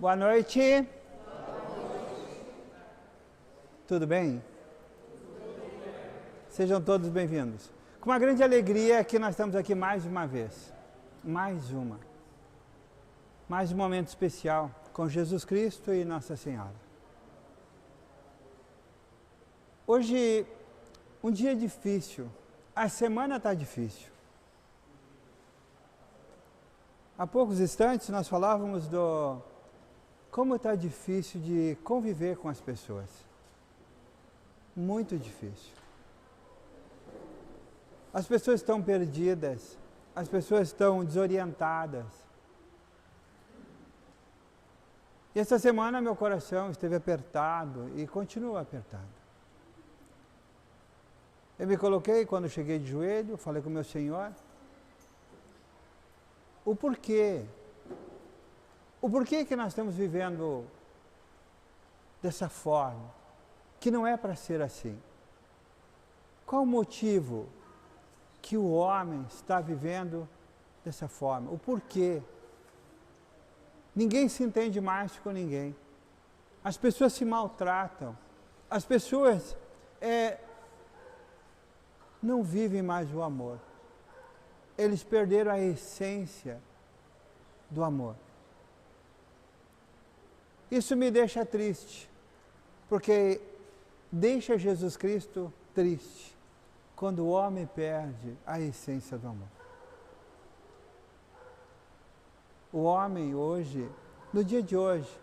Boa noite. Tudo bem? Sejam todos bem-vindos. Com uma grande alegria que nós estamos aqui mais uma vez. Mais um momento especial com Jesus Cristo e Nossa Senhora. Hoje, um dia difícil. A semana está difícil. Há poucos instantes nós falávamos como está difícil de conviver com as pessoas. Muito difícil. As pessoas estão perdidas, as pessoas estão desorientadas. E essa semana meu coração esteve apertado e continua apertado. Eu me coloquei, quando cheguei de joelho, falei com o meu Senhor, o porquê que nós estamos vivendo dessa forma, que não é para ser assim. Qual o motivo que o homem está vivendo dessa forma? O porquê? Ninguém se entende mais com ninguém. As pessoas se maltratam. As pessoas não vivem mais o amor. Eles perderam a essência do amor. Isso me deixa triste, porque deixa Jesus Cristo triste, quando o homem perde a essência do amor. O homem hoje, no dia de hoje,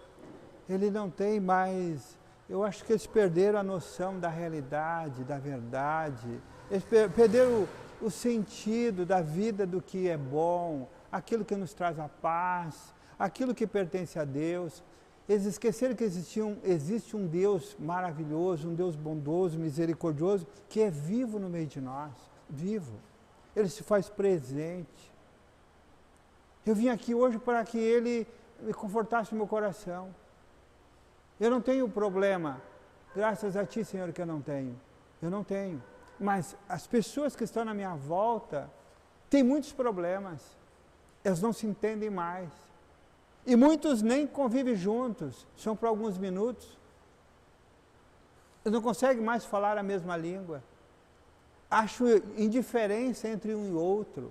ele não tem mais, eu acho que eles perderam a noção da realidade, da verdade, eles perderam o sentido da vida, do que é bom, aquilo que nos traz a paz, aquilo que pertence a Deus. Eles esqueceram que existe um Deus maravilhoso, um Deus bondoso, misericordioso, que é vivo no meio de nós, vivo. Ele se faz presente. Eu vim aqui hoje para que Ele me confortasse o meu coração. Eu não tenho problema, graças a Ti, Senhor, que eu não tenho. Eu não tenho. Mas as pessoas que estão na minha volta têm muitos problemas. Elas não se entendem mais. E muitos nem convivem juntos, são por alguns minutos. Eles não conseguem mais falar a mesma língua. Acho indiferença entre um e outro.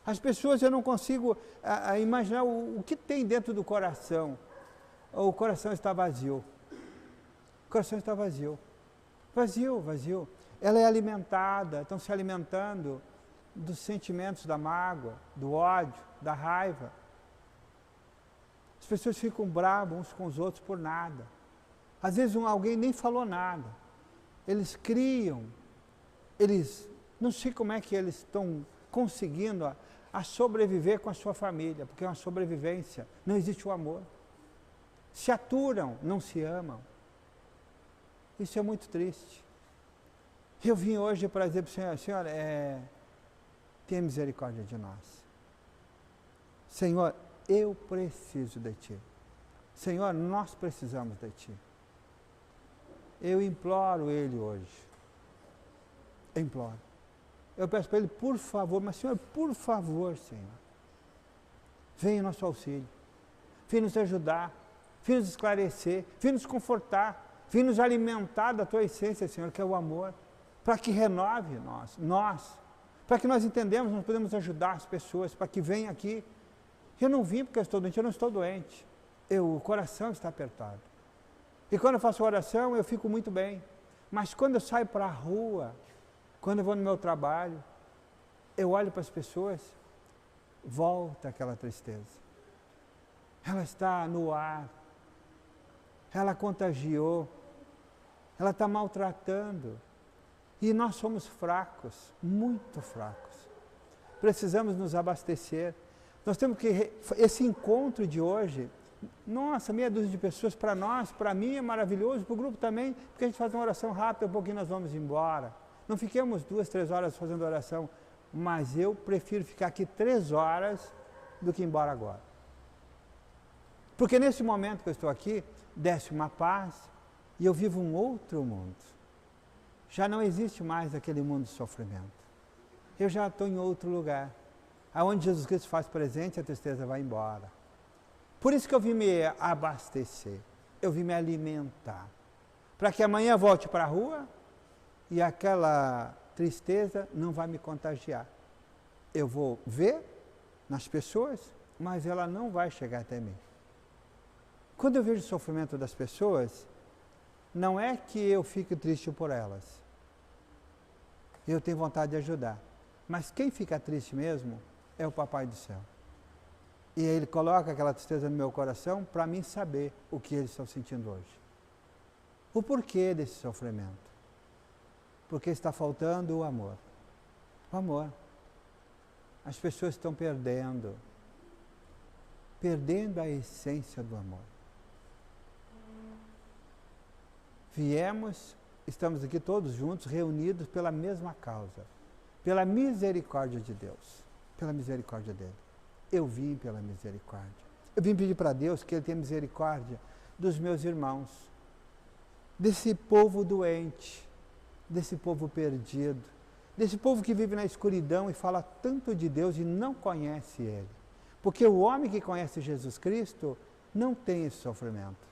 As pessoas, eu não consigo imaginar o que tem dentro do coração. O coração está vazio. O coração está vazio. Vazio, vazio. Ela é alimentada, estão se alimentando dos sentimentos da mágoa, do ódio, da raiva. As pessoas ficam bravas uns com os outros por nada. Às vezes alguém nem falou nada. Eles criam, não sei como é que eles estão conseguindo a sobreviver com a sua família, porque é uma sobrevivência, não existe o amor. Se aturam, não se amam. Isso é muito triste. Eu vim hoje para dizer para o Senhor, Senhor, tenha misericórdia de nós. Senhor, eu preciso de Ti. Senhor, nós precisamos de Ti. Eu imploro Ele hoje. Eu imploro. Eu peço para Ele, por favor, mas Senhor, por favor, Senhor, venha em nosso auxílio. Venha nos ajudar. Venha nos esclarecer. Venha nos confortar. Venha nos alimentar da Tua essência, Senhor, que é o amor. Para que renove nós. Para que nós entendamos, nós podemos ajudar as pessoas, para que venham aqui. Eu não vim porque eu estou doente, eu não estou doente. O coração está apertado. E quando eu faço oração, eu fico muito bem. Mas quando eu saio para a rua, quando eu vou no meu trabalho, eu olho para as pessoas, volta aquela tristeza. Ela está no ar. Ela contagiou. Ela está maltratando. E nós somos fracos, muito fracos. Precisamos nos abastecer. Nós temos que, esse encontro de hoje, nossa, meia dúzia de pessoas, para nós, para mim é maravilhoso, para o grupo também, porque a gente faz uma oração rápida, um pouquinho nós vamos embora. Não fiquemos 2, 3 horas fazendo oração, mas eu prefiro ficar aqui 3 horas do que ir embora agora. Porque nesse momento que eu estou aqui, desce uma paz e eu vivo um outro mundo. Já não existe mais aquele mundo de sofrimento. Eu já estou em outro lugar. Aonde Jesus Cristo faz presente, a tristeza vai embora. Por isso que eu vim me abastecer, eu vim me alimentar. Para que amanhã volte para a rua e aquela tristeza não vai me contagiar. Eu vou ver nas pessoas, mas ela não vai chegar até mim. Quando eu vejo o sofrimento das pessoas, não é que eu fique triste por elas. Eu tenho vontade de ajudar. Mas quem fica triste mesmo é o Papai do Céu. E Ele coloca aquela tristeza no meu coração para mim saber o que eles estão sentindo hoje. O porquê desse sofrimento. Porque está faltando o amor. O amor. As pessoas estão perdendo a essência do amor. Estamos aqui todos juntos, reunidos pela mesma causa, pela misericórdia de Deus, pela misericórdia dele. Eu vim pela misericórdia. Eu vim pedir para Deus que Ele tenha misericórdia dos meus irmãos, desse povo doente, desse povo perdido, desse povo que vive na escuridão e fala tanto de Deus e não conhece Ele. Porque o homem que conhece Jesus Cristo não tem esse sofrimento,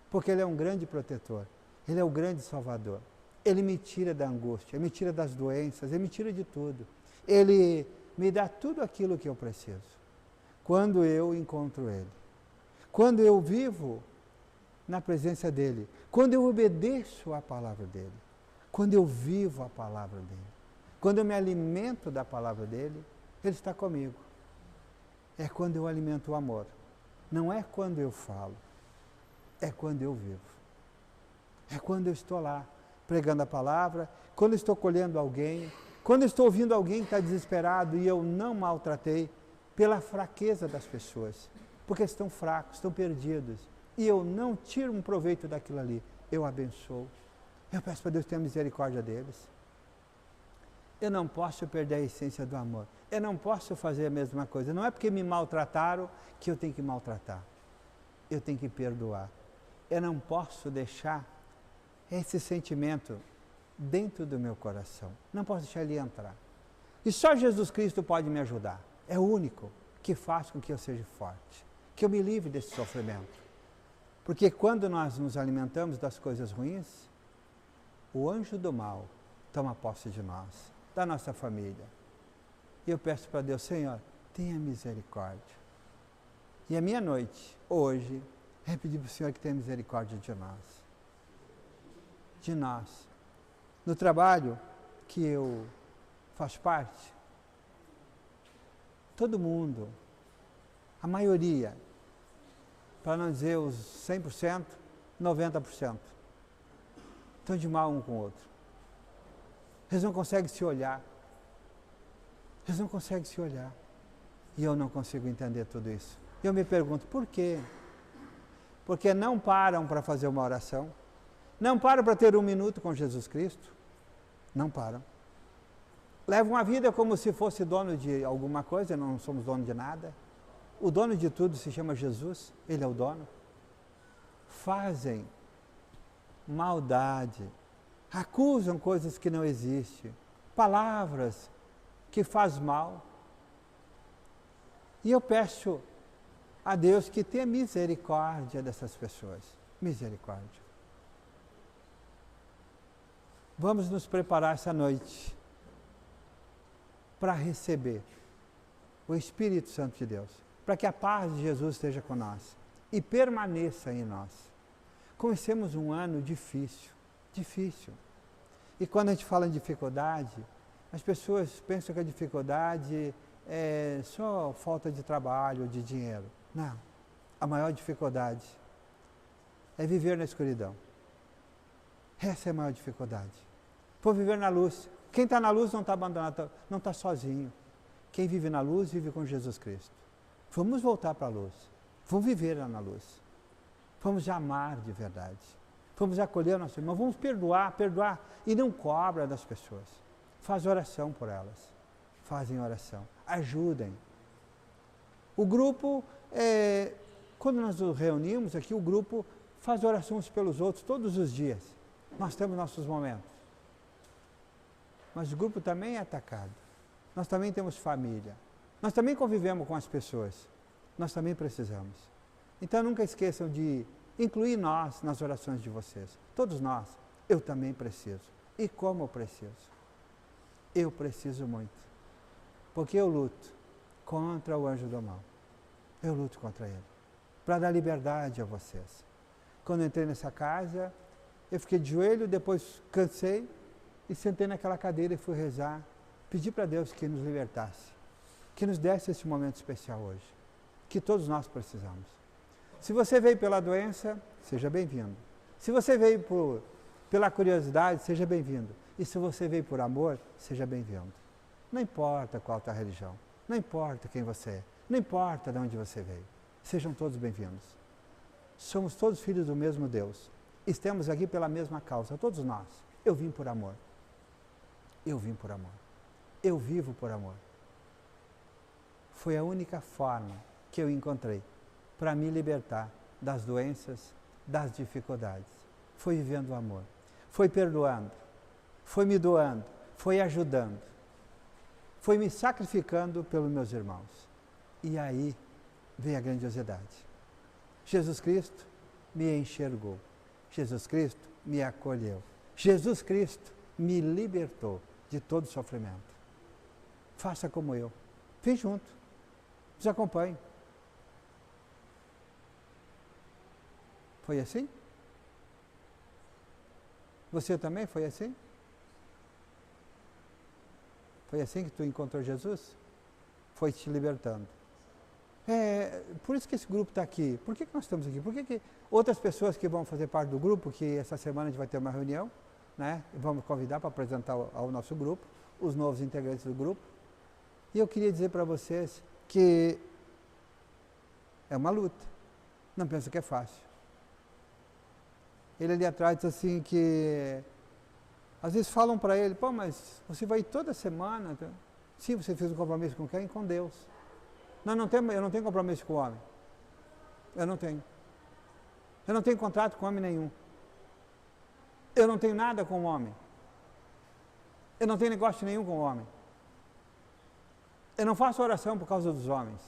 porque Ele é um grande protetor. Ele é o grande Salvador. Ele me tira da angústia, Ele me tira das doenças, Ele me tira de tudo. Ele me dá tudo aquilo que eu preciso. Quando eu encontro Ele. Quando eu vivo na presença dEle. Quando eu obedeço à palavra dEle. Quando eu vivo a palavra dEle. Quando eu me alimento da palavra dEle, Ele está comigo. É quando eu alimento o amor. Não é quando eu falo. É quando eu vivo. É quando eu estou lá, pregando a palavra, quando eu estou colhendo alguém, quando eu estou ouvindo alguém que está desesperado e eu não maltratei pela fraqueza das pessoas, porque estão fracos, estão perdidos, e eu não tiro um proveito daquilo ali, eu abençoo. Eu peço para Deus ter misericórdia deles. Eu não posso perder a essência do amor. Eu não posso fazer a mesma coisa. Não é porque me maltrataram que eu tenho que maltratar. Eu tenho que perdoar. Eu não posso deixar esse sentimento dentro do meu coração. Não posso deixar ele entrar. E só Jesus Cristo pode me ajudar. É o único que faz com que eu seja forte, que eu me livre desse sofrimento. Porque quando nós nos alimentamos das coisas ruins, o anjo do mal toma posse de nós, da nossa família. E eu peço para Deus, Senhor, tenha misericórdia. E a minha noite, hoje, é pedir para o Senhor que tenha misericórdia de nós. De nós. No trabalho que eu faço parte, todo mundo, a maioria, para não dizer os 100%, 90%, estão de mal um com o outro. Eles não conseguem se olhar. Eles não conseguem se olhar. E eu não consigo entender tudo isso. Eu me pergunto, por quê? Porque não param para fazer uma oração. Não param para ter 1 minuto com Jesus Cristo. Não param. Levam a vida como se fosse dono de alguma coisa, não somos dono de nada. O dono de tudo se chama Jesus, Ele é o dono. Fazem maldade, acusam coisas que não existem, palavras que fazem mal. E eu peço a Deus que tenha misericórdia dessas pessoas. Misericórdia. Vamos nos preparar essa noite para receber o Espírito Santo de Deus, para que a paz de Jesus esteja com nós e permaneça em nós. Comecemos um ano difícil. E quando a gente fala em dificuldade, as pessoas pensam que a dificuldade é só falta de trabalho, de dinheiro. Não. A maior dificuldade é viver na escuridão. Essa é a maior dificuldade. Por viver na luz. Quem está na luz não está abandonado, não está sozinho. Quem vive na luz, vive com Jesus Cristo. Vamos voltar para a luz. Vamos viver lá na luz. Vamos amar de verdade. Vamos acolher o nosso irmão. Vamos perdoar. E não cobra das pessoas. Faz oração por elas. Fazem oração. Ajudem. O grupo, quando nós nos reunimos aqui, o grupo faz oração uns pelos outros todos os dias. Nós temos nossos momentos. Mas o grupo também é atacado. Nós também temos família. Nós também convivemos com as pessoas. Nós também precisamos. Então nunca esqueçam de incluir nós nas orações de vocês. Todos nós. Eu também preciso. E como eu preciso? Eu preciso muito. Porque eu luto contra o anjo do mal. Eu luto contra ele. Para dar liberdade a vocês. Quando eu entrei nessa casa, eu fiquei de joelho, depois cansei e sentei naquela cadeira e fui rezar. Pedi para Deus que nos libertasse. Que nos desse esse momento especial hoje. Que todos nós precisamos. Se você veio pela doença, seja bem-vindo. Se você veio pela curiosidade, seja bem-vindo. E se você veio por amor, seja bem-vindo. Não importa qual a tua religião, não importa quem você é, não importa de onde você veio. Sejam todos bem-vindos. Somos todos filhos do mesmo Deus. Estamos aqui pela mesma causa, todos nós. Eu vim por amor. Eu vim por amor. Eu vivo por amor. Foi a única forma que eu encontrei para me libertar das doenças, das dificuldades. Foi vivendo o amor. Foi perdoando. Foi me doando. Foi ajudando. Foi me sacrificando pelos meus irmãos. E aí veio a grandiosidade. Jesus Cristo me enxergou. Jesus Cristo me acolheu. Jesus Cristo me libertou de todo sofrimento. Faça como eu. Vem junto. Nos acompanhe. Foi assim? Você também foi assim? Foi assim que tu encontrou Jesus? Foi te libertando. Por isso que esse grupo está aqui. Por que nós estamos aqui? Por que outras pessoas que vão fazer parte do grupo, que essa semana a gente vai ter uma reunião, né? Vamos convidar para apresentar ao nosso grupo, os novos integrantes do grupo. E eu queria dizer para vocês que é uma luta. Não pensa que é fácil. Ele ali atrás diz assim que às vezes falam para ele, pô, mas você vai toda semana. Sim, você fez um compromisso com quem? Com Deus. Não, eu não tenho compromisso com o homem. Eu não tenho. Eu não tenho contrato com homem nenhum. Eu não tenho nada com o homem. Eu não tenho negócio nenhum com o homem. Eu não faço oração por causa dos homens.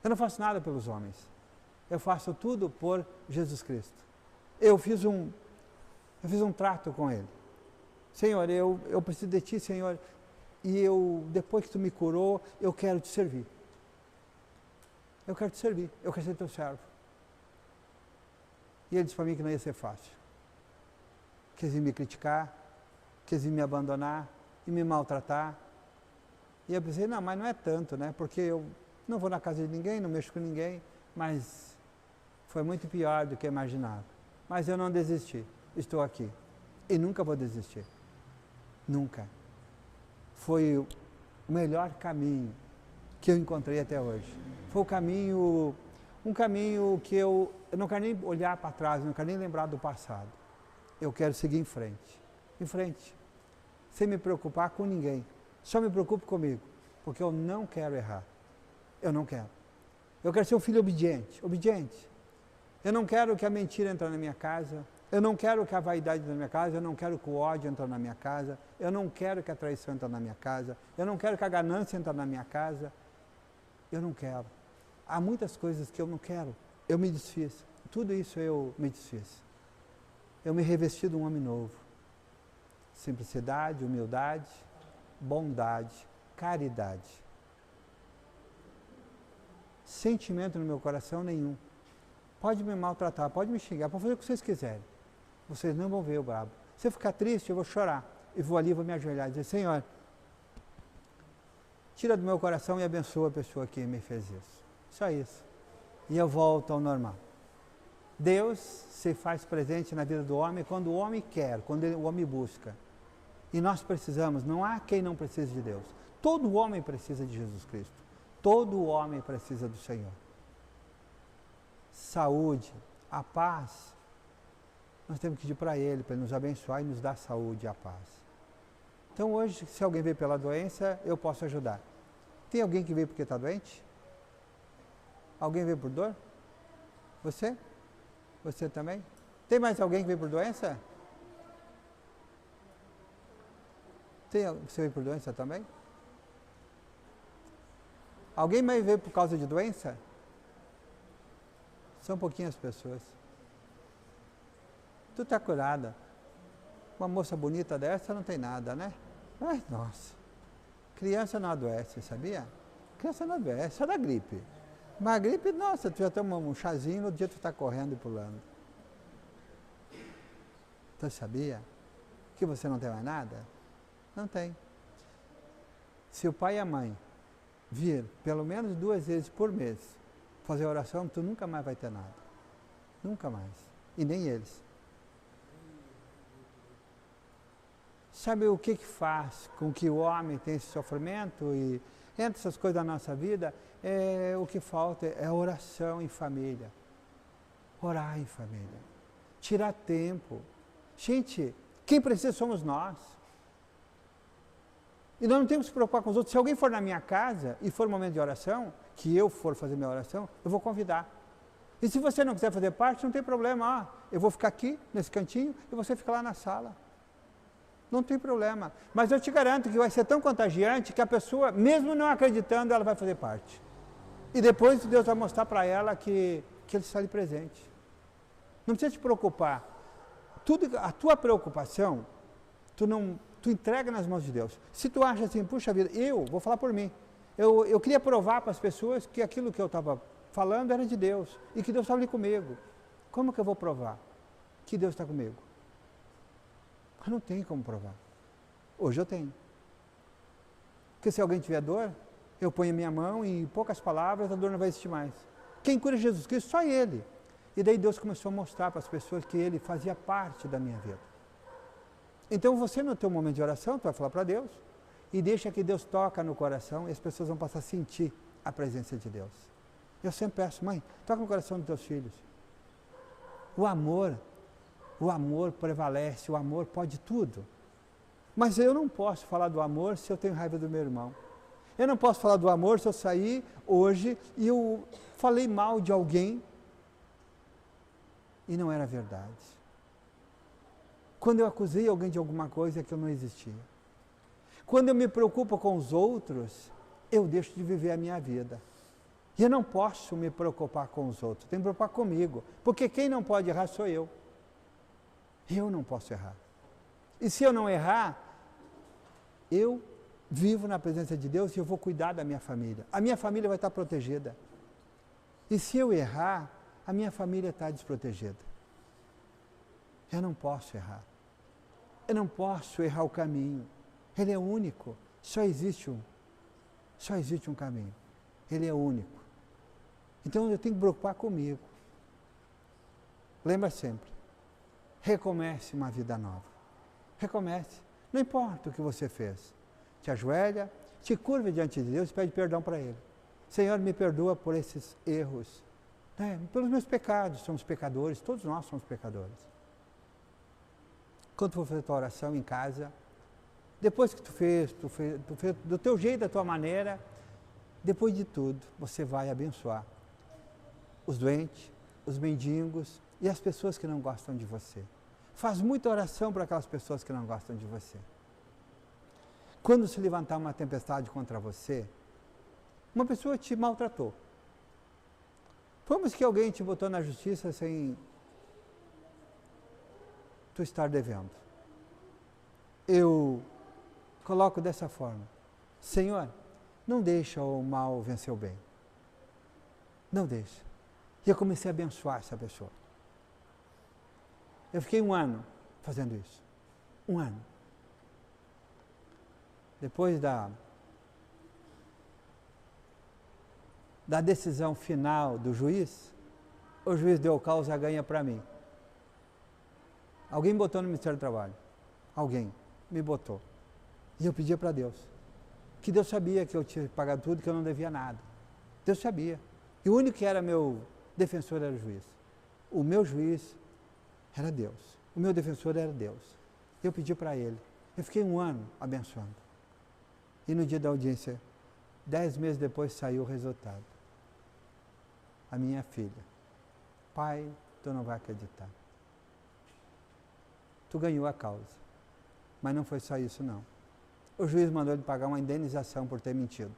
Eu não faço nada pelos homens. Eu faço tudo por Jesus Cristo. Eu fiz um trato com Ele. Senhor, eu preciso de Ti, Senhor, e depois que Tu me curou, eu quero Te servir. Eu quero Te servir, eu quero ser Teu servo. E Ele disse para mim que não ia ser fácil. Que eles iam me criticar, que eles iam me abandonar e me maltratar. E eu pensei, não, mas não é tanto, né? Porque eu não vou na casa de ninguém, não mexo com ninguém, mas foi muito pior do que eu imaginava. Mas eu não desisti, estou aqui. E nunca vou desistir. Nunca. Foi o melhor caminho que eu encontrei até hoje. Foi um caminho que eu não quero nem olhar para trás, não quero nem lembrar do passado. Eu quero seguir em frente, sem me preocupar com ninguém. Só me preocupo comigo, porque eu não quero errar. Eu não quero. Eu quero ser um filho obediente. Eu não quero que a mentira entre na minha casa. Eu não quero que a vaidade entre na minha casa. Eu não quero que o ódio entre na minha casa. Eu não quero que a traição entre na minha casa. Eu não quero que a ganância entre na minha casa. Eu não quero. Há muitas coisas que eu não quero. Eu me desfiz. Tudo isso eu me desfiz. Eu me revesti de um homem novo. Simplicidade, humildade, bondade, caridade. Sentimento no meu coração nenhum. Pode me maltratar, pode me xingar, pode fazer o que vocês quiserem. Vocês não vão ver o brabo. Se eu ficar triste, eu vou chorar. E vou ali, vou me ajoelhar e dizer, Senhor, tira do meu coração e abençoa a pessoa que me fez isso. Só isso. E eu volto ao normal. Deus se faz presente na vida do homem quando o homem quer, quando o homem busca. E nós precisamos, não há quem não precise de Deus. Todo homem precisa de Jesus Cristo. Todo homem precisa do Senhor. Saúde, a paz, nós temos que pedir para Ele nos abençoar e nos dar saúde e a paz. Então hoje, se alguém veio pela doença, eu posso ajudar. Tem alguém que veio porque está doente? Alguém veio por dor? Você? Você também? Tem mais alguém que veio por doença? Você veio por doença também? Alguém mais veio por causa de doença? São pouquinhas pessoas. Tu está curada. Uma moça bonita dessa não tem nada, né? Ai, nossa. Criança não adoece, sabia? Criança não adoece, só da gripe. Mas a gripe, nossa, tu já toma um chazinho, no outro dia tu está correndo e pulando. Tu sabia que você não tem mais nada? Não tem. Se o pai e a mãe vir pelo menos 2 vezes por mês fazer oração, tu nunca mais vai ter nada. Nunca mais. E nem eles. Sabe o que faz com que o homem tenha esse sofrimento e entre essas coisas da nossa vida? O que falta é oração em família. Orar em família. Tirar tempo. Gente, quem precisa somos nós. E nós não temos que se preocupar com os outros. Se alguém for na minha casa e for um momento de oração, que eu for fazer minha oração, eu vou convidar. E se você não quiser fazer parte, não tem problema. Eu vou ficar aqui, nesse cantinho, e você fica lá na sala. Não tem problema. Mas eu te garanto que vai ser tão contagiante que a pessoa, mesmo não acreditando, ela vai fazer parte. E depois Deus vai mostrar para ela que Ele está ali presente. Não precisa te preocupar. A tua preocupação, tu entrega nas mãos de Deus. Se tu acha assim, puxa vida, eu vou falar por mim. Eu queria provar para as pessoas que aquilo que eu estava falando era de Deus. E que Deus estava ali comigo. Como que eu vou provar que Deus está comigo? Mas não tem como provar. Hoje eu tenho. Porque se alguém tiver dor, eu ponho a minha mão e em poucas palavras a dor não vai existir mais. Quem cura Jesus Cristo? Só Ele. E daí Deus começou a mostrar para as pessoas que Ele fazia parte da minha vida. Então você no teu momento de oração, tu vai falar para Deus e deixa que Deus toca no coração e as pessoas vão passar a sentir a presença de Deus. Eu sempre peço, mãe, toca no coração dos teus filhos. O amor prevalece, o amor pode tudo. Mas eu não posso falar do amor se eu tenho raiva do meu irmão. Eu não posso falar do amor se eu sair hoje e eu falei mal de alguém e não era verdade. Quando eu acusei alguém de alguma coisa que não existia. Quando eu me preocupo com os outros, eu deixo de viver a minha vida. E eu não posso me preocupar com os outros, tenho que me preocupar comigo. Porque quem não pode errar sou eu. Eu não posso errar. E se eu não errar, eu vivo na presença de Deus e eu vou cuidar da minha família. A minha família vai estar protegida. E se eu errar, a minha família está desprotegida. Eu não posso errar. Eu não posso errar o caminho. Ele é único. Só existe um caminho. Ele é único. Então eu tenho que me preocupar comigo. Lembra sempre. Recomece uma vida nova. Recomece. Não importa o que você fez. Te ajoelha, te curva diante de Deus e pede perdão para Ele. Senhor, me perdoa por esses erros. Pelos meus pecados. Somos pecadores. Todos nós somos pecadores. Quando tu for fazer tua oração em casa, depois que tu fez do teu jeito, da tua maneira, depois de tudo, você vai abençoar os doentes, os mendigos e as pessoas que não gostam de você. Faz muita oração para aquelas pessoas que não gostam de você. Quando se levantar uma tempestade contra você, uma pessoa te maltratou. Vamos que alguém te botou na justiça sem tu estar devendo. Eu coloco dessa forma. Senhor, não deixa o mal vencer o bem. Não deixa. E eu comecei a abençoar essa pessoa. Eu fiquei 1 ano fazendo isso. 1 ano. Depois da decisão final do juiz, o juiz deu causa ganha para mim. Alguém me botou no Ministério do Trabalho. Alguém me botou. E eu pedia para Deus. Que Deus sabia que eu tinha pagado tudo, que eu não devia nada. Deus sabia. E o único que era meu defensor era o juiz. O meu juiz era Deus. O meu defensor era Deus. Eu pedi para Ele. Eu fiquei 1 ano abençoando. E no dia da audiência, 10 meses depois, saiu o resultado. A minha filha. Pai, tu não vai acreditar. Tu ganhou a causa. Mas não foi só isso, não. O juiz mandou ele pagar uma indenização por ter mentido.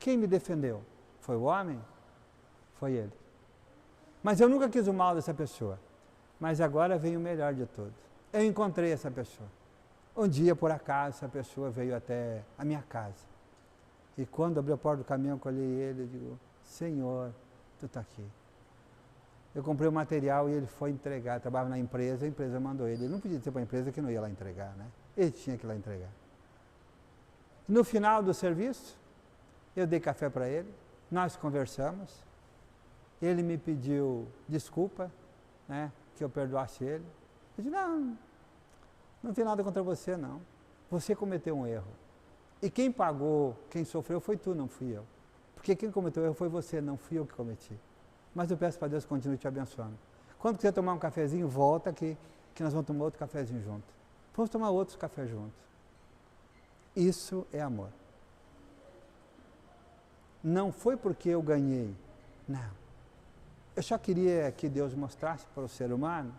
Quem me defendeu? Foi o homem? Foi ele. Mas eu nunca quis o mal dessa pessoa. Mas agora vem o melhor de tudo. Eu encontrei essa pessoa. Um dia, por acaso, essa pessoa veio até a minha casa. E quando abri a porta do caminhão, eu olhei ele e digo, Senhor, tu está aqui. Eu comprei o material e ele foi entregar. Trabalhava na empresa, a empresa mandou ele. Ele não podia dizer para a empresa que não ia lá entregar, né? Ele tinha que ir lá entregar. No final do serviço, eu dei café para ele, nós conversamos, ele me pediu desculpa, né, que eu perdoasse ele. Eu disse, não tem nada contra você, não. Você cometeu um erro. E quem pagou, quem sofreu foi tu, não fui eu. Porque quem cometeu o erro foi você, não fui eu que cometi. Mas eu peço para Deus que continue te abençoando. Quando quiser tomar um cafezinho, volta aqui, que nós vamos tomar outro cafezinho junto. Vamos tomar outros cafés juntos. Isso é amor. Não foi porque eu ganhei, não. Eu só queria que Deus mostrasse para o ser humano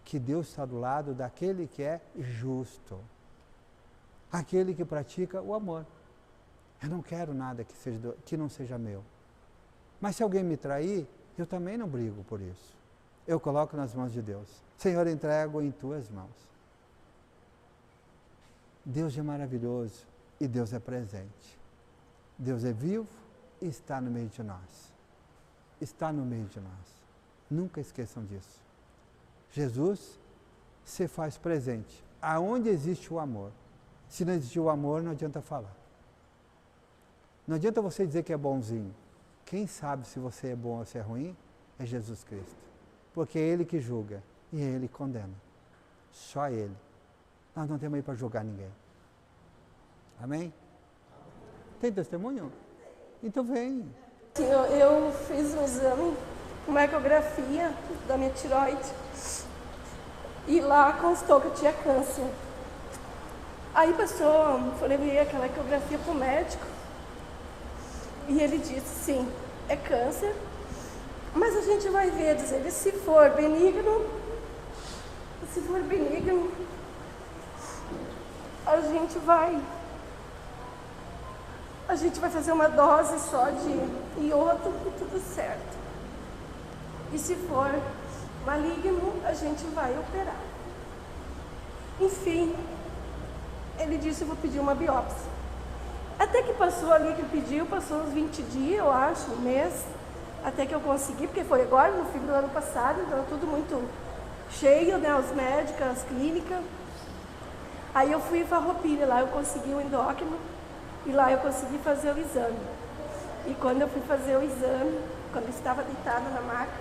que Deus está do lado daquele que é justo, aquele que pratica o amor. Eu não quero nada que não seja meu. Mas se alguém me trair, eu também não brigo por isso. Eu coloco nas mãos de Deus. Senhor, entrego em tuas mãos. Deus é maravilhoso e Deus é presente. Deus é vivo e está no meio de nós. Está no meio de nós. Nunca esqueçam disso. Jesus se faz presente. Aonde existe o amor. Se não existe o amor, não adianta falar. Não adianta você dizer que é bonzinho. Quem sabe se você é bom ou se é ruim é Jesus Cristo. Porque é Ele que julga e é Ele que condena. Só Ele. Nós não temos aí para julgar ninguém. Amém? Tem testemunho? Então vem. Eu fiz um exame, uma ecografia da minha tireoide. E lá constou que eu tinha câncer. Aí eu levei aquela ecografia para o médico. E ele disse, sim, é câncer. Mas a gente vai ver, diz ele, se for benigno, a gente vai fazer uma dose só de iodo e tudo certo. E se for maligno, a gente vai operar. Enfim, ele disse, eu vou pedir uma biópsia. Até que passou ali que pediu, passou uns 20 dias, eu acho, um mês, até que eu consegui, porque foi agora, no fim do ano passado, então tudo muito cheio, né, os médicos, as clínicas. Aí eu fui em Farroupilha, lá eu consegui o endócrino, e lá eu consegui fazer o exame. E quando eu fui fazer o exame, quando eu estava deitada na maca,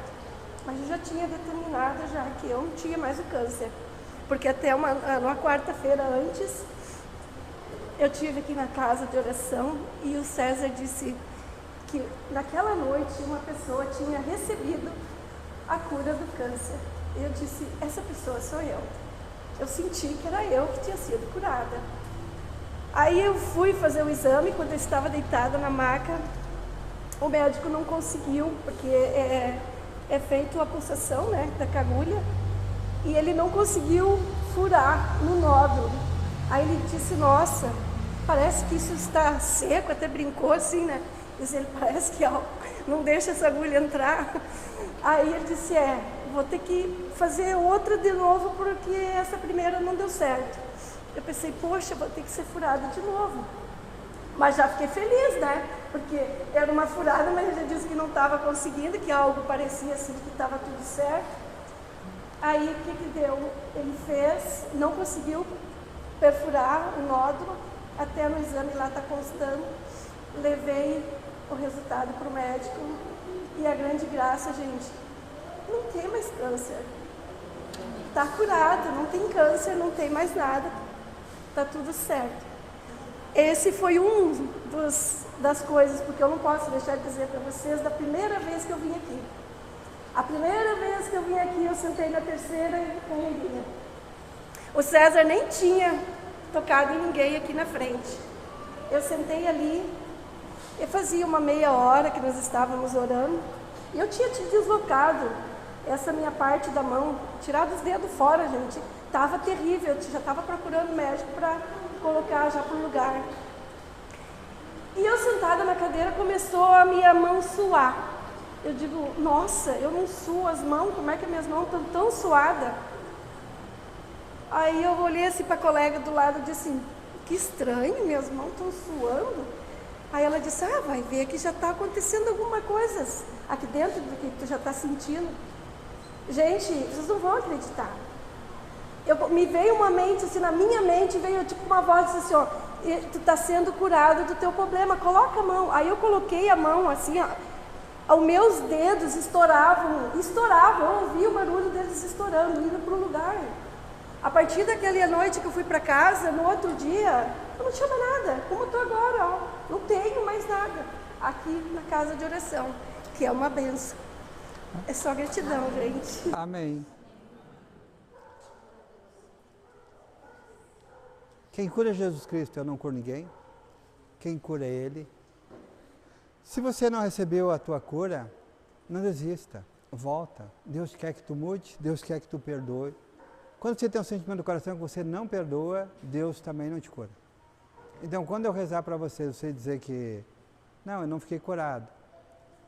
mas eu já tinha determinado já que eu não tinha mais o câncer. Porque até uma quarta-feira antes, eu estive aqui na casa de oração e o César disse que naquela noite uma pessoa tinha recebido a cura do câncer. Eu disse, essa pessoa sou eu. Eu senti que era eu que tinha sido curada. Aí eu fui fazer o exame, quando eu estava deitada na maca, o médico não conseguiu, porque é feito a pulsação, né, da agulha, e ele não conseguiu furar no nódulo. Aí ele disse, nossa, parece que isso está seco, até brincou assim, né? Diz ele, parece que não deixa essa agulha entrar. Aí ele disse, vou ter que fazer outra de novo, porque essa primeira não deu certo. Eu pensei, poxa, vou ter que ser furada de novo. Mas já fiquei feliz, né? Porque era uma furada, mas ele disse que não estava conseguindo, que algo parecia assim, que estava tudo certo. Aí o que deu? Ele fez, não conseguiu perfurar o nódulo, até no exame lá está constando. Levei o resultado para o médico e a grande graça, gente, não tem mais câncer. Está curado, não tem câncer, não tem mais nada. Está tudo certo. Esse foi das coisas, porque eu não posso deixar de dizer para vocês da primeira vez que eu vim aqui. A primeira vez que eu vim aqui, eu sentei na terceira carreirinha. O César nem tinha tocado em ninguém aqui na frente. Eu sentei ali, e fazia uma meia hora que nós estávamos orando, e eu tinha te deslocado essa minha parte da mão, tirado os dedos fora, gente. Estava terrível, eu já estava procurando médico para colocar já para o lugar. E eu sentada na cadeira, começou a minha mão suar. Eu digo, nossa, eu não suo as mãos, como é que minhas mãos estão tão suadas? Aí eu olhei assim para a colega do lado e disse assim, que estranho, minhas mãos estão suando. Aí ela disse, vai ver que já está acontecendo alguma coisa aqui dentro do que tu já está sentindo. Gente, vocês não vão acreditar. Me veio uma mente, assim, na minha mente veio tipo uma voz assim, ó, tu está sendo curado do teu problema, coloca a mão. Aí eu coloquei a mão assim, ó, os meus dedos estouravam, eu ouvi o barulho deles estourando, indo para o lugar. A partir daquela noite que eu fui para casa, no outro dia, eu não tinha mais nada, como eu estou agora, ó, não tenho mais nada aqui na casa de oração, que é uma benção. É só gratidão, gente. Amém. Quem cura é Jesus Cristo, eu não curo ninguém. Quem cura é Ele. Se você não recebeu a tua cura, não desista, volta. Deus quer que tu mude, Deus quer que tu perdoe. Quando você tem um sentimento do coração que você não perdoa, Deus também não te cura. Então, quando eu rezar para você dizer que, não, eu não fiquei curado,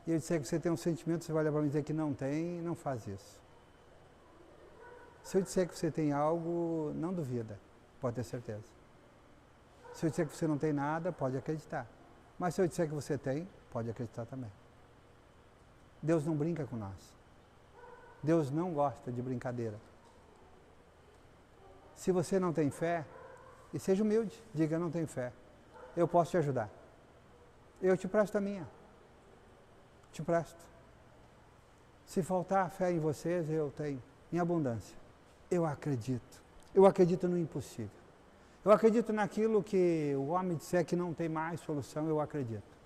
e eu disser que você tem um sentimento, você vai olhar para mim e dizer que não tem, não faz isso. Se eu disser que você tem algo, não duvida, pode ter certeza. Se eu disser que você não tem nada, pode acreditar. Mas se eu disser que você tem, pode acreditar também. Deus não brinca com nós. Deus não gosta de brincadeira. Se você não tem fé, e seja humilde, diga, eu não tenho fé. Eu posso te ajudar. Eu te presto a minha. Te presto. Se faltar fé em vocês, eu tenho, em abundância. Eu acredito. Eu acredito no impossível. Eu acredito naquilo que o homem disser que não tem mais solução, eu acredito.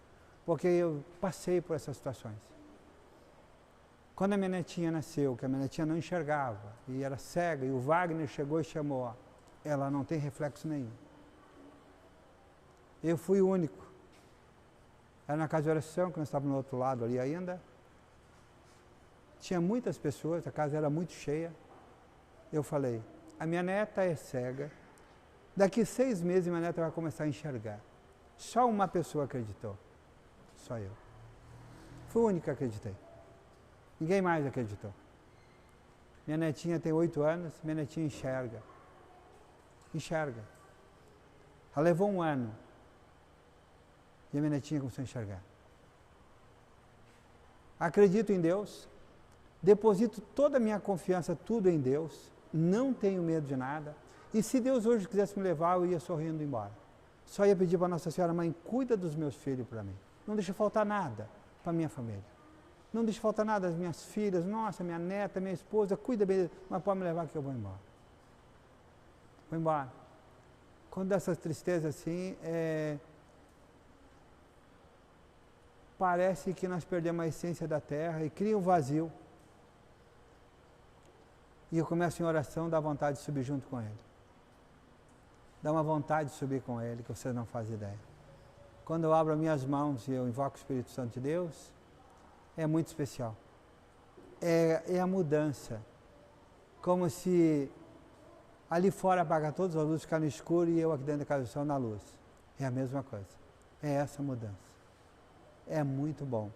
Porque eu passei por essas situações. Quando a minha netinha nasceu, que a minha netinha não enxergava, e era cega, e o Wagner chegou e chamou, ó, ela não tem reflexo nenhum. Eu fui o único. Era na casa de oração, que nós estávamos no outro lado ali ainda. Tinha muitas pessoas, a casa era muito cheia. Eu falei, a minha neta é cega, daqui 6 meses minha neta vai começar a enxergar. Só uma pessoa acreditou, só eu. Fui o único que acreditei. Ninguém mais acreditou. Minha netinha tem 8 anos, minha netinha enxerga. Enxerga. Ela levou 1 ano. E a minha netinha começou a enxergar. Acredito em Deus. Deposito toda a minha confiança, tudo em Deus. Não tenho medo de nada. E se Deus hoje quisesse me levar, eu ia sorrindo embora. Só ia pedir para Nossa Senhora, mãe, cuida dos meus filhos para mim. Não deixa faltar nada para minha família. Não deixa faltar nada das minhas filhas, nossa, minha neta, minha esposa, cuida bem, mas pode me levar que eu vou embora. Vou embora. Quando dá essas tristezas assim, parece que nós perdemos a essência da terra e cria um vazio. E eu começo em oração, dá vontade de subir junto com Ele. Dá uma vontade de subir com Ele, que você não faz ideia. Quando eu abro as minhas mãos e eu invoco o Espírito Santo de Deus, é muito especial. É a mudança. Como se ali fora apagar todas as luzes, ficar no escuro e eu aqui dentro da casa do céu na luz. É a mesma coisa. É essa mudança. É muito bom.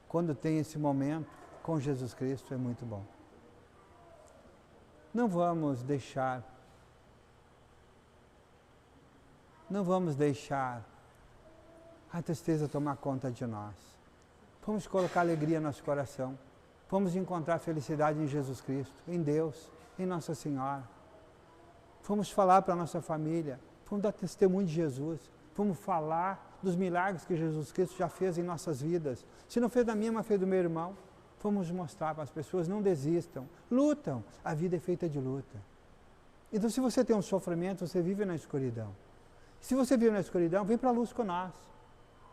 Quando tem esse momento com Jesus Cristo, é muito bom. Não vamos deixar a tristeza tomar conta de nós. Vamos colocar alegria no nosso coração. Vamos encontrar felicidade em Jesus Cristo, em Deus, em Nossa Senhora. Vamos falar para a nossa família, vamos dar testemunho de Jesus, vamos falar dos milagres que Jesus Cristo já fez em nossas vidas. Se não fez da minha, mas fez do meu irmão, vamos mostrar para as pessoas, não desistam, lutam. A vida é feita de luta. Então, se você tem um sofrimento, você vive na escuridão. Se você vive na escuridão, vem para a luz com nós.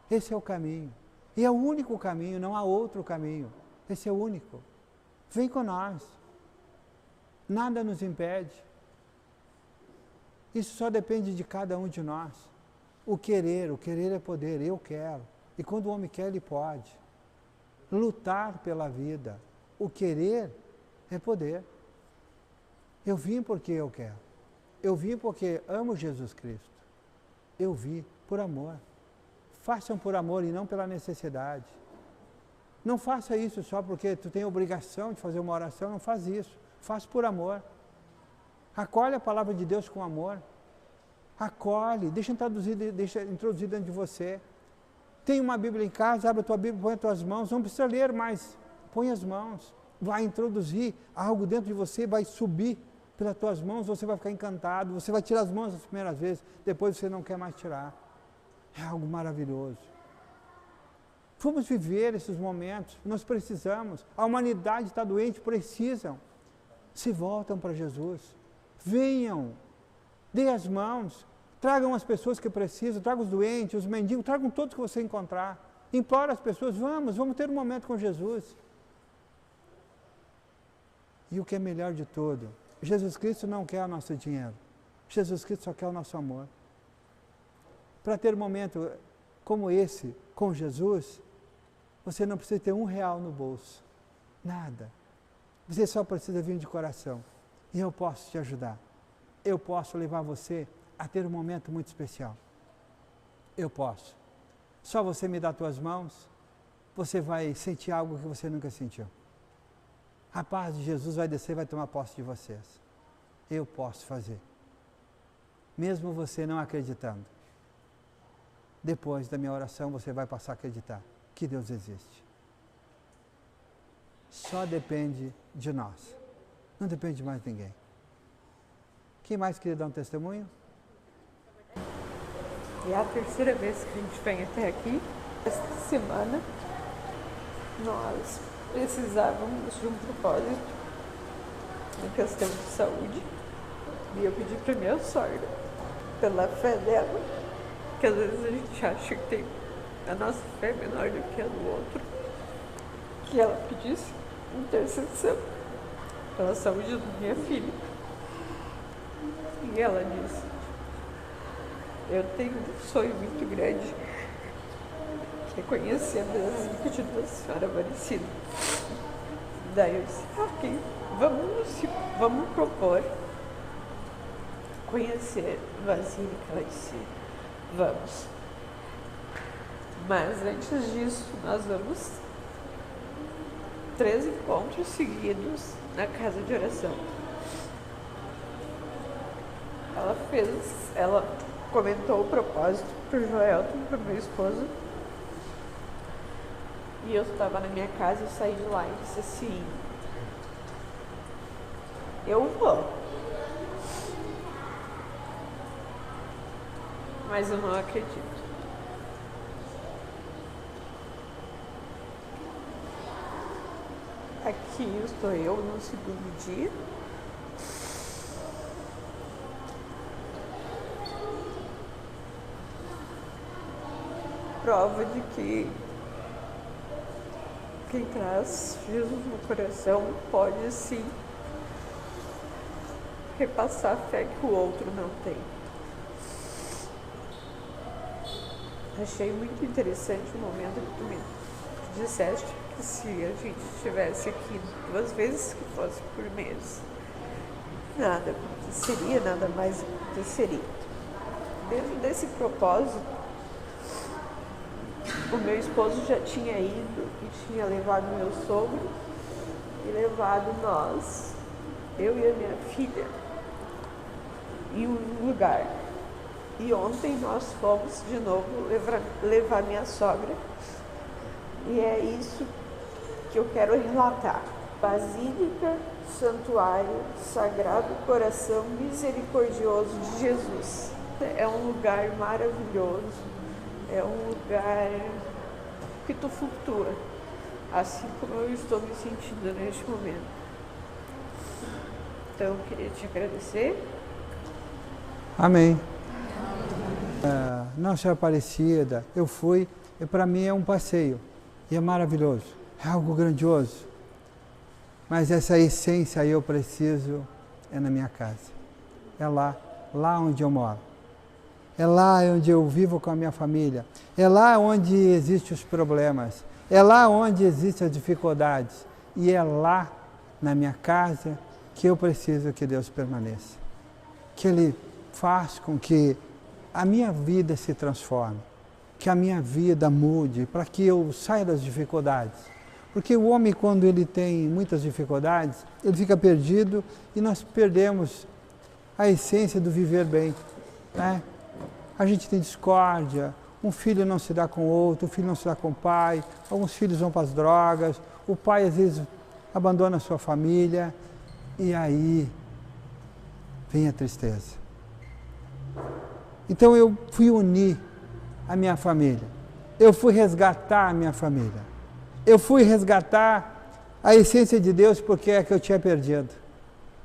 Esse é o caminho. E é o único caminho, não há outro caminho. Esse é o único. Vem com nós. Nada nos impede. Isso só depende de cada um de nós. O querer é poder, eu quero. E quando o homem quer, ele pode. Lutar pela vida. O querer é poder. Eu vim porque eu quero. Eu vim porque amo Jesus Cristo. Eu vim por amor. Façam por amor e não pela necessidade. Não faça isso só porque tu tem a obrigação de fazer uma oração, não faz isso. Faz por amor. Acolhe a palavra de Deus com amor. Acolhe, deixa introduzir dentro de você. Tem uma Bíblia em casa, abre a tua Bíblia, põe as tuas mãos, não precisa ler mais, põe as mãos. Vai introduzir algo dentro de você, vai subir pelas tuas mãos, você vai ficar encantado, você vai tirar as mãos as primeiras vezes, depois você não quer mais tirar. É algo maravilhoso. Vamos viver esses momentos, nós precisamos. A humanidade está doente, precisam. Se voltam para Jesus. Venham, dê as mãos, tragam as pessoas que precisam, tragam os doentes, os mendigos, tragam todos que você encontrar. Implora as pessoas, vamos ter um momento com Jesus. E o que é melhor de tudo, Jesus Cristo não quer o nosso dinheiro. Jesus Cristo só quer o nosso amor. Para ter um momento como esse com Jesus, você não precisa ter R$1 no bolso. Nada. Você só precisa vir de coração. E eu posso te ajudar. Eu posso levar você a ter um momento muito especial. Eu posso. Só você me dá as tuas mãos, você vai sentir algo que você nunca sentiu. A paz de Jesus vai descer e vai tomar posse de vocês. Eu posso fazer. Mesmo você não acreditando. Depois da minha oração, você vai passar a acreditar que Deus existe. Só depende de nós. Não depende de mais ninguém. Quem mais queria dar um testemunho? É a terceira vez que a gente vem até aqui. Esta semana, nós precisávamos de um propósito em questão de saúde. E eu pedi para minha sogra, pela fé dela, que às vezes a gente acha que tem a nossa fé menor do que a do outro, que ela pedisse intercessão pela saúde da minha filha. E ela disse: eu tenho um sonho muito grande, que é conhecer a Brasília de Nossa Senhora Aparecida. Daí eu disse: ok, vamos propor conhecer a Basílica lá em cima. Vamos. Mas antes disso, nós vamos 3 encontros seguidos na casa de oração. Ela comentou o propósito para o Joelton, para o meu esposo. E eu estava na minha casa, eu saí de lá e disse assim: eu vou. Mas eu não acredito. Aqui estou eu no segundo dia. Prova de que quem traz Jesus no coração pode sim repassar a fé que o outro não tem. Achei muito interessante o momento que tu me disseste que se a gente estivesse aqui 2 vezes que fosse por mês, nada aconteceria, nada mais aconteceria. Dentro desse propósito, o meu esposo já tinha ido e tinha levado meu sogro e levado nós, eu e a minha filha, em um lugar. E ontem nós fomos de novo levar minha sogra. E é isso que eu quero relatar. Basílica, Santuário, Sagrado Coração Misericordioso de Jesus. É um lugar maravilhoso, é um lugar que tu flutua, assim como eu estou me sentindo neste momento. Então eu queria te agradecer. Amém. Nossa Senhora Aparecida, eu fui, e para mim é um passeio, e é maravilhoso, é algo grandioso, mas essa essência aí eu preciso, é na minha casa, é lá onde eu moro, é lá onde eu vivo com a minha família, é lá onde existem os problemas, é lá onde existem as dificuldades, e é lá na minha casa que eu preciso que Deus permaneça, que Ele faz com que a minha vida se transforme, que a minha vida mude, para que eu saia das dificuldades. Porque o homem, quando ele tem muitas dificuldades, ele fica perdido e nós perdemos a essência do viver bem, né? A gente tem discórdia, um filho não se dá com o outro, o filho não se dá com o pai, alguns filhos vão para as drogas, o pai às vezes abandona a sua família e aí vem a tristeza. Então eu fui unir a minha família, eu fui resgatar a minha família, eu fui resgatar a essência de Deus porque é que eu tinha perdido.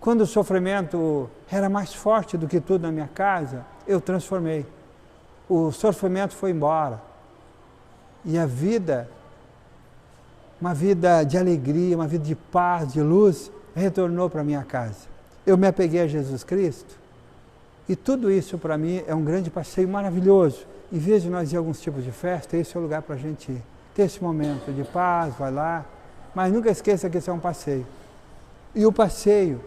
Quando o sofrimento era mais forte do que tudo na minha casa, eu transformei. O sofrimento foi embora. E a vida, uma vida de alegria, uma vida de paz, de luz, retornou para a minha casa. Eu me apeguei a Jesus Cristo e tudo isso para mim é um grande passeio maravilhoso. Em vez de nós ir a alguns tipos de festa, esse é o lugar para a gente ir. Ter esse momento de paz, vai lá, mas nunca esqueça que isso é um passeio. E o passeio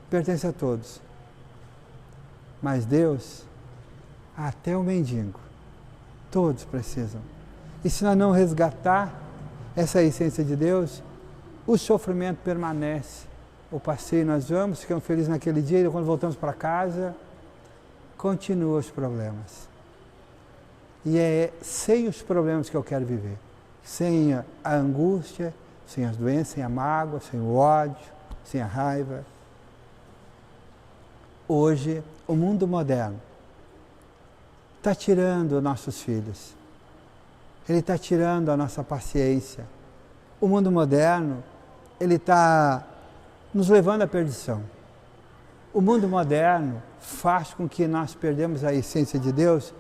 pertence a todos. Mas Deus, até o mendigo, todos precisam. E se nós não resgatar essa essência de Deus, o sofrimento permanece. O passeio nós vamos, ficamos felizes naquele dia, e quando voltamos para casa, continuam os problemas. E é sem os problemas que eu quero viver. Sem a angústia, sem as doenças, sem a mágoa, sem o ódio, sem a raiva. Hoje, o mundo moderno está tirando nossos filhos. Ele está tirando a nossa paciência. O mundo moderno, ele está nos levando à perdição. O mundo moderno faz com que nós perdemos a essência de Deus.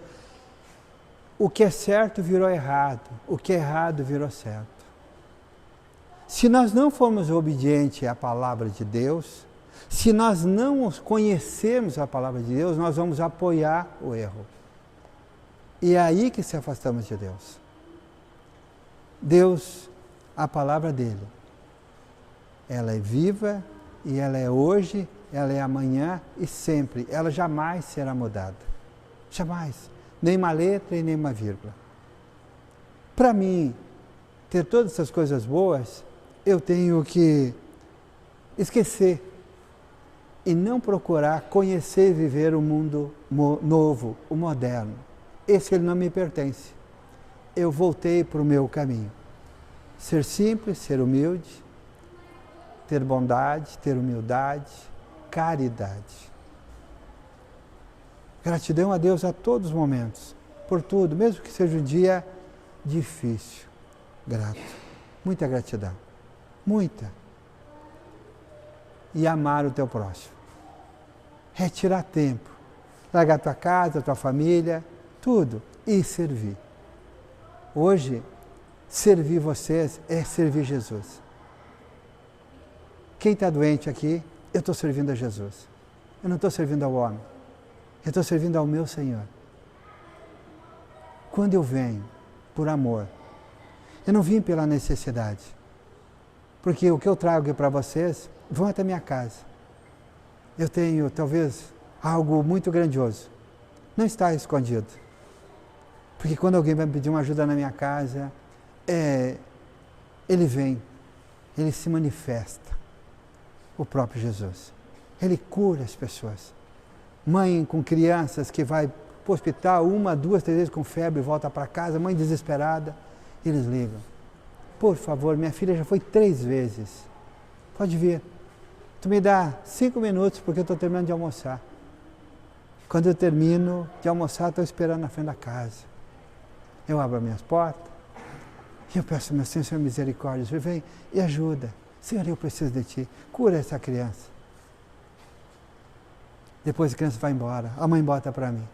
O que é certo virou errado, o que é errado virou certo. Se nós não formos obedientes à palavra de Deus, se nós não conhecermos a palavra de Deus, nós vamos apoiar o erro. E é aí que se afastamos de Deus. Deus, a palavra dele, ela é viva e ela é hoje, ela é amanhã e sempre. Ela jamais será mudada. Jamais. Nem uma letra e nem uma vírgula. Para mim, ter todas essas coisas boas, eu tenho que esquecer e não procurar conhecer e viver o mundo novo, o moderno. Esse ele não me pertence. Eu voltei para o meu caminho. Ser simples, ser humilde, ter bondade, ter humildade, caridade. Gratidão a Deus a todos os momentos, por tudo, mesmo que seja um dia difícil. Grato. Muita gratidão. Muita. E amar o teu próximo. Retirar tempo. Largar tua casa, tua família, tudo. E servir. Hoje, servir vocês é servir Jesus. Quem está doente aqui, eu estou servindo a Jesus. Eu não estou servindo ao homem. Eu estou servindo ao meu Senhor. Quando eu venho por amor, eu não vim pela necessidade. Porque o que eu trago aqui para vocês, vão até minha casa. Eu tenho, talvez, algo muito grandioso. Não está escondido. Porque quando alguém vai me pedir uma ajuda na minha casa, ele vem, ele se manifesta. O próprio Jesus. Ele cura as pessoas. Mãe com crianças que vai para o hospital 1, 2, 3 vezes com febre e volta para casa, mãe desesperada, eles ligam. Por favor, minha filha já foi 3 vezes. Pode vir. Tu me dá 5 minutos porque eu estou terminando de almoçar. Quando eu termino de almoçar, estou esperando na frente da casa. Eu abro as minhas portas e eu peço, meu Senhor, misericórdia, Senhor, vem e ajuda. Senhor, eu preciso de Ti. Cura essa criança. Depois a criança vai embora. A mãe bota para mim.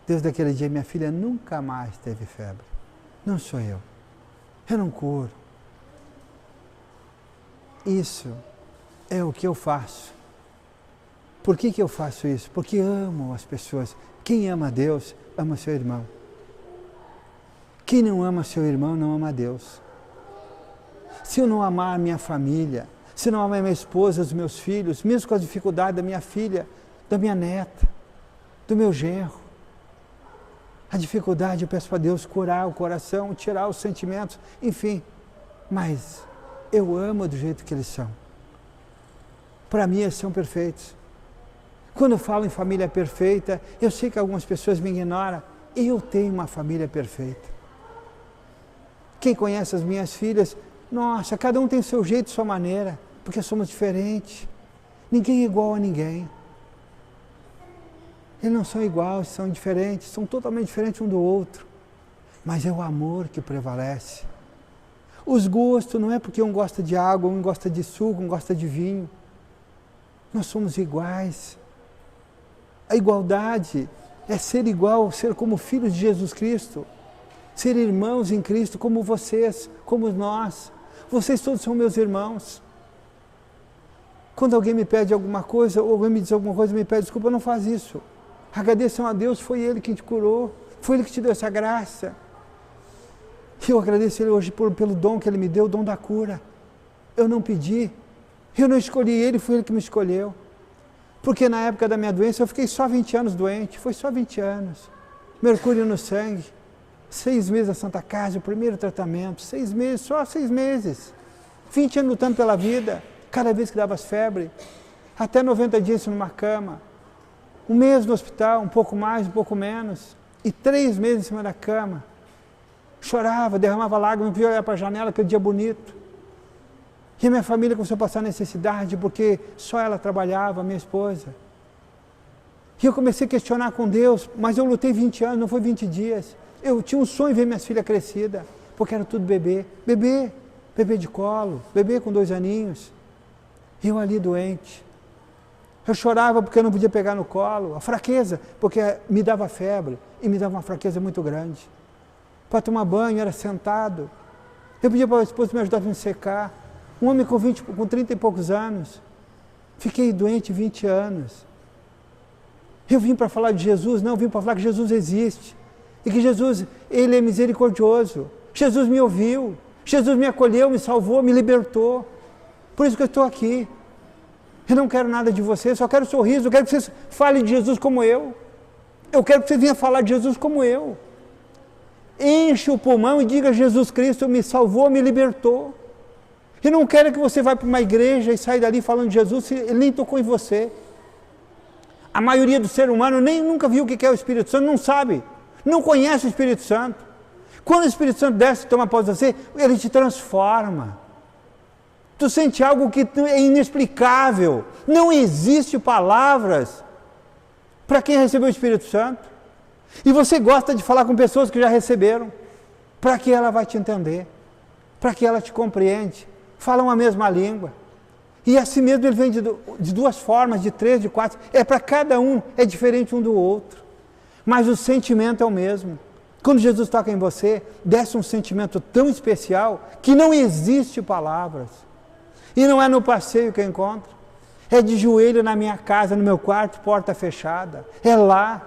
Desde aquele dia, minha filha nunca mais teve febre. Não sou eu. Eu não curo. Isso é o que eu faço. Por que eu faço isso? Porque amo as pessoas. Quem ama a Deus, ama seu irmão. Quem não ama seu irmão, não ama a Deus. Se eu não amar a minha família, se eu não amar a minha esposa, os meus filhos, mesmo com as dificuldades da minha filha, da minha neta, do meu genro, A dificuldade, eu peço para Deus curar o coração, tirar os sentimentos, enfim. Mas eu amo do jeito que eles são. Para mim, eles são perfeitos. Quando eu falo em família perfeita, eu sei que algumas pessoas me ignoram. Eu tenho uma família perfeita. Quem conhece as minhas filhas, nossa, cada um tem seu jeito, sua maneira, porque somos diferentes. Ninguém é igual a ninguém. Eles não são iguais, são diferentes, são totalmente diferentes um do outro. Mas é o amor que prevalece. Os gostos não é porque um gosta de água, um gosta de suco, um gosta de vinho. Nós somos iguais. A igualdade é ser igual, ser como filhos de Jesus Cristo. Ser irmãos em Cristo como vocês, como nós. Vocês todos são meus irmãos. Quando alguém me pede alguma coisa, ou alguém me diz alguma coisa, me pede desculpa, não faz isso. Agradeçam a Deus, foi Ele que te curou, foi Ele que te deu essa graça. E eu agradeço Ele hoje pelo dom que Ele me deu, o dom da cura. Eu não pedi, eu não escolhi Ele, foi Ele que me escolheu. Porque na época da minha doença eu fiquei só 20 anos doente, foi só 20 anos. Mercúrio no sangue, 6 meses na Santa Casa, o primeiro tratamento, 6 meses, só 6 meses. 20 anos lutando pela vida, cada vez que dava as febres, até 90 dias numa cama. 1 mês no hospital, um pouco mais, um pouco menos, e 3 meses em cima da cama. Chorava, derramava lágrimas, não podia olhar para a janela, aquele dia bonito. E a minha família começou a passar necessidade, porque só ela trabalhava, minha esposa. E eu comecei a questionar com Deus, mas eu lutei 20 anos, não foi 20 dias. Eu tinha um sonho de ver minhas filhas crescidas, porque era tudo bebê. Bebê de colo, bebê com 2 aninhos. E eu ali doente. Eu chorava porque eu não podia pegar no colo, a fraqueza, porque me dava febre e me dava uma fraqueza muito grande. Para tomar banho era sentado. Eu pedia para a esposa me ajudar a me secar. Um homem com 30 e poucos anos. Fiquei doente 20 anos. Eu vim para falar de Jesus? Não, eu vim para falar que Jesus existe. E que Jesus, Ele é misericordioso. Jesus me ouviu. Jesus me acolheu, me salvou, me libertou. Por isso que eu estou aqui. Eu não quero nada de você, só quero sorriso, eu quero que vocês falem de Jesus como eu. Eu quero que vocês venham falar de Jesus como eu. Enche o pulmão e diga: Jesus Cristo me salvou, me libertou. Eu não quero que você vá para uma igreja e saia dali falando de Jesus se Ele nem tocou em você. A maioria do ser humano nem nunca viu o que é o Espírito Santo, não sabe, não conhece o Espírito Santo. Quando o Espírito Santo desce e toma posse de você, Ele te transforma. Tu sente algo que é inexplicável. Não existe palavras para quem recebeu o Espírito Santo. E você gosta de falar com pessoas que já receberam. Para que ela vai te entender. Para que ela te compreende. Falam a mesma língua. E assim mesmo ele vem de 2 formas, de 3, de 4. É para cada um, é diferente um do outro. Mas o sentimento é o mesmo. Quando Jesus toca em você, desce um sentimento tão especial que não existe palavras. E não é no passeio que eu encontro. É de joelho na minha casa, no meu quarto, porta fechada. É lá.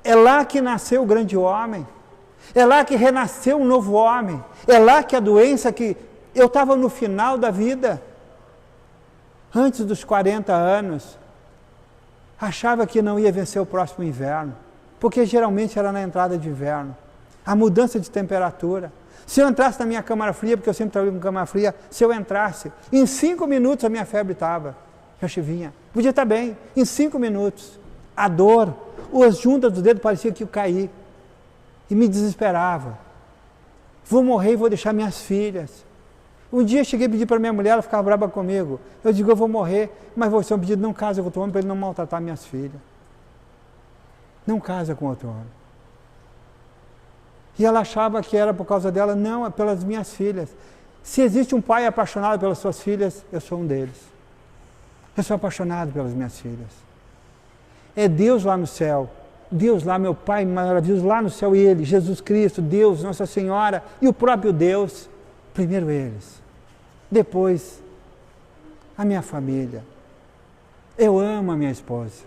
É lá que nasceu o grande homem. É lá que renasceu um novo homem. É lá que a doença que eu estava no final da vida, antes dos 40 anos, achava que não ia vencer o próximo inverno. Porque geralmente era na entrada de inverno. A mudança de temperatura. Se eu entrasse na minha câmara fria, porque eu sempre trabalhei com câmara fria, se eu entrasse, em 5 minutos a minha febre estava, já vinha. Podia estar bem, em 5 minutos. A dor, as juntas do dedo parecia que ia cair. E me desesperava. Vou morrer e vou deixar minhas filhas. Um dia eu cheguei a pedir para minha mulher, ela ficava brava comigo. Eu digo: eu vou morrer, mas vou ser um pedido, não casa com outro homem para ele não maltratar minhas filhas. Não casa com outro homem. E ela achava que era por causa dela, não, é pelas minhas filhas. Se existe um pai apaixonado pelas suas filhas, eu sou um deles. Eu sou apaixonado pelas minhas filhas. É Deus lá no céu, Deus lá, meu Pai maravilhoso lá no céu, e Ele, Jesus Cristo, Deus, Nossa Senhora, e o próprio Deus, primeiro eles. Depois, a minha família. Eu amo a minha esposa.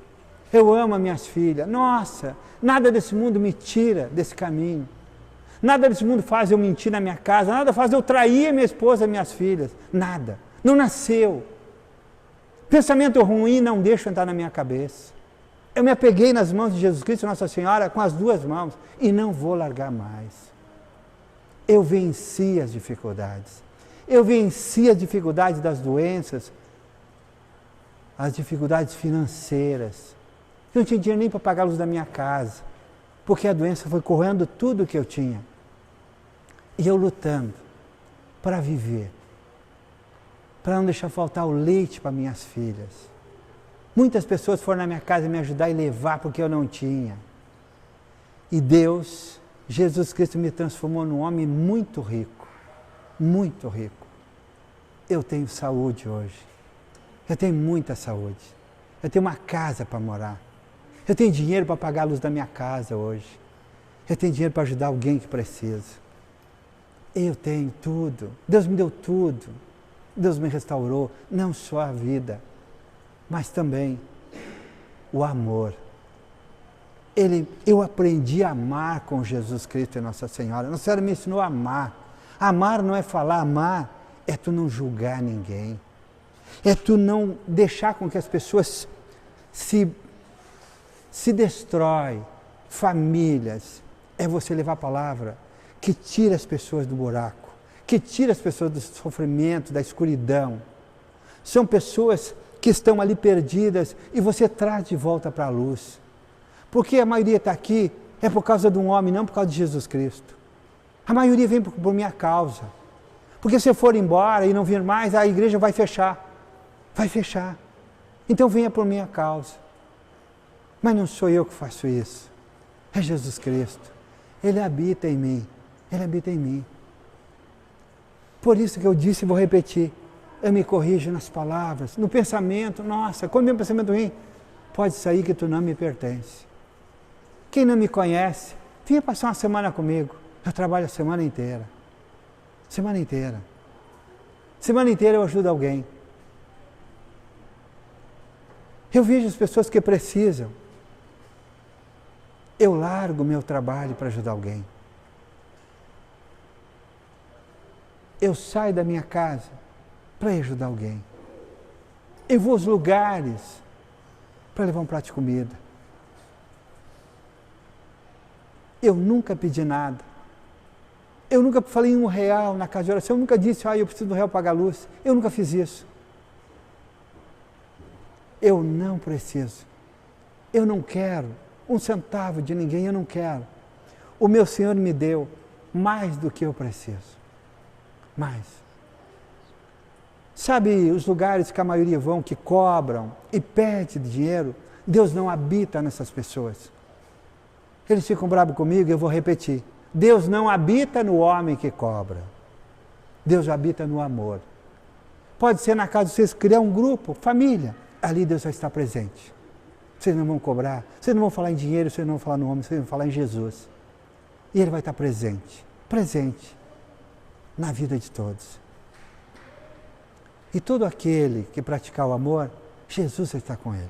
Eu amo as minhas filhas. Nossa, nada desse mundo me tira desse caminho. Nada desse mundo faz eu mentir na minha casa, nada faz eu trair a minha esposa e minhas filhas. Nada. Não nasceu. Pensamento ruim não deixa entrar na minha cabeça. Eu me apeguei nas mãos de Jesus Cristo, Nossa Senhora, com as duas mãos e não vou largar mais. Eu venci as dificuldades. Eu venci as dificuldades das doenças, as dificuldades financeiras. Eu não tinha dinheiro nem para pagar a luz da minha casa, porque a doença foi corroendo tudo que eu tinha. E eu lutando para viver, para não deixar faltar o leite para minhas filhas. Muitas pessoas foram na minha casa me ajudar e levar porque eu não tinha. E Deus, Jesus Cristo, me transformou num homem muito rico, muito rico. Eu tenho saúde hoje. Eu tenho muita saúde. Eu tenho uma casa para morar. Eu tenho dinheiro para pagar a luz da minha casa hoje. Eu tenho dinheiro para ajudar alguém que precisa. Eu tenho tudo. Deus me deu tudo. Deus me restaurou, não só a vida, mas também o amor. Eu aprendi a amar com Jesus Cristo e Nossa Senhora. Nossa Senhora me ensinou a amar. Amar não é falar, amar é tu não julgar ninguém. É tu não deixar com que as pessoas se destroem, famílias. É você levar a palavra que tira as pessoas do buraco, que tira as pessoas do sofrimento, da escuridão. São pessoas que estão ali perdidas e você traz de volta para a luz. Porque a maioria está aqui é por causa de um homem, não por causa de Jesus Cristo. A maioria vem por minha causa. Porque se eu for embora e não vir mais, a igreja vai fechar. Vai fechar. Então venha por minha causa. Mas não sou eu que faço isso. É Jesus Cristo. Ele habita em mim. Ele habita em mim. Por isso que eu disse e vou repetir. Eu me corrijo nas palavras, no pensamento. Nossa, quando meu pensamento ruim, pode sair que tu não me pertence. Quem não me conhece, venha passar uma semana comigo. Eu trabalho a semana inteira. Semana inteira. Semana inteira eu ajudo alguém. Eu vejo as pessoas que precisam. Eu largo meu trabalho para ajudar alguém. Eu saio da minha casa para ajudar alguém. Eu vou aos lugares para levar um prato de comida. Eu nunca pedi nada. Eu nunca falei em R$1 na casa de oração. Eu nunca disse, eu preciso do R$1 para pagar a luz. Eu nunca fiz isso. Eu não preciso. Eu não quero um centavo de ninguém, eu não quero. O meu Senhor me deu mais do que eu preciso. Mais. Sabe os lugares que a maioria vão, que cobram e pedem dinheiro? Deus não habita nessas pessoas. Eles ficam bravos comigo, eu vou repetir. Deus não habita no homem que cobra. Deus habita no amor. Pode ser na casa de vocês criar um grupo, família. Ali Deus vai estar presente. Vocês não vão cobrar, vocês não vão falar em dinheiro, vocês não vão falar no homem, vocês vão falar em Jesus. E Ele vai estar presente. Presente na vida de todos. E todo aquele que praticar o amor, Jesus está com ele.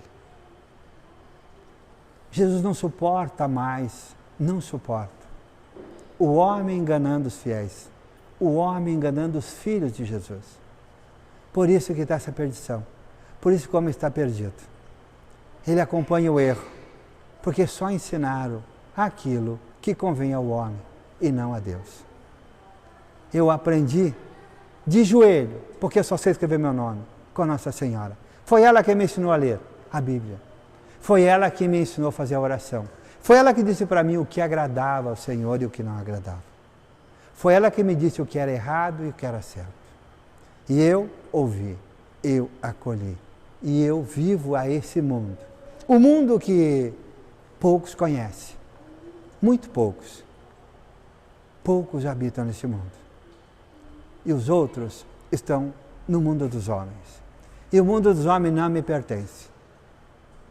Jesus não suporta mais, não suporta. O homem enganando os fiéis, o homem enganando os filhos de Jesus. Por isso que está essa perdição, por isso que o homem está perdido. Ele acompanha o erro, porque só ensinaram aquilo que convém ao homem e não a Deus. Eu aprendi de joelho, porque eu só sei escrever meu nome, com Nossa Senhora. Foi ela que me ensinou a ler a Bíblia. Foi ela que me ensinou a fazer a oração. Foi ela que disse para mim o que agradava ao Senhor e o que não agradava. Foi ela que me disse o que era errado e o que era certo. E eu ouvi, eu acolhi. E eu vivo a esse mundo. O mundo que poucos conhecem. Muito poucos. Poucos habitam nesse mundo. E os outros estão no mundo dos homens. E o mundo dos homens não me pertence.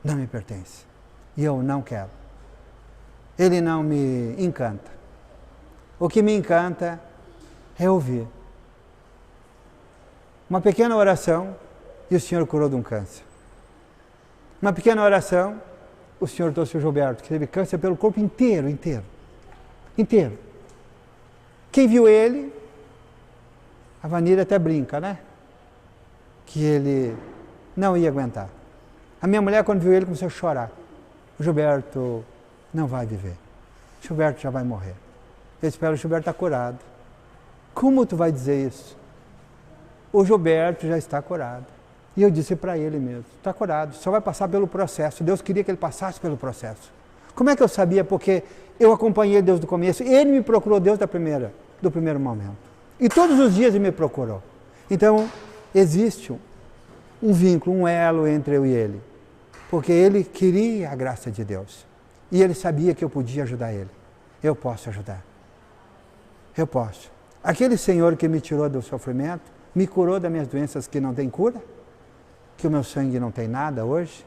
Não me pertence. E eu não quero. Ele não me encanta. O que me encanta é ouvir. Uma pequena oração e o Senhor curou de um câncer. Uma pequena oração, o Senhor trouxe o Gilberto, que teve câncer pelo corpo inteiro. Quem viu ele, a Vanília até brinca, né? Que ele não ia aguentar. A minha mulher, quando viu ele, começou a chorar. o Gilberto não vai viver. O Gilberto já vai morrer. Eu espero que o Gilberto está curado. Como tu vai dizer isso? O Gilberto já está curado. E eu disse para ele mesmo, está curado, só vai passar pelo processo. Deus queria que ele passasse pelo processo. Como é que eu sabia? Porque eu acompanhei Deus do começo. Ele me procurou Deus do primeiro momento. E todos os dias ele me procurou. Então, existe um vínculo, um elo entre eu e ele. Porque ele queria a graça de Deus. E ele sabia que eu podia ajudar ele. Eu posso ajudar. Eu posso. Aquele Senhor que me tirou do sofrimento, me curou das minhas doenças que não têm cura, que o meu sangue não tem nada hoje,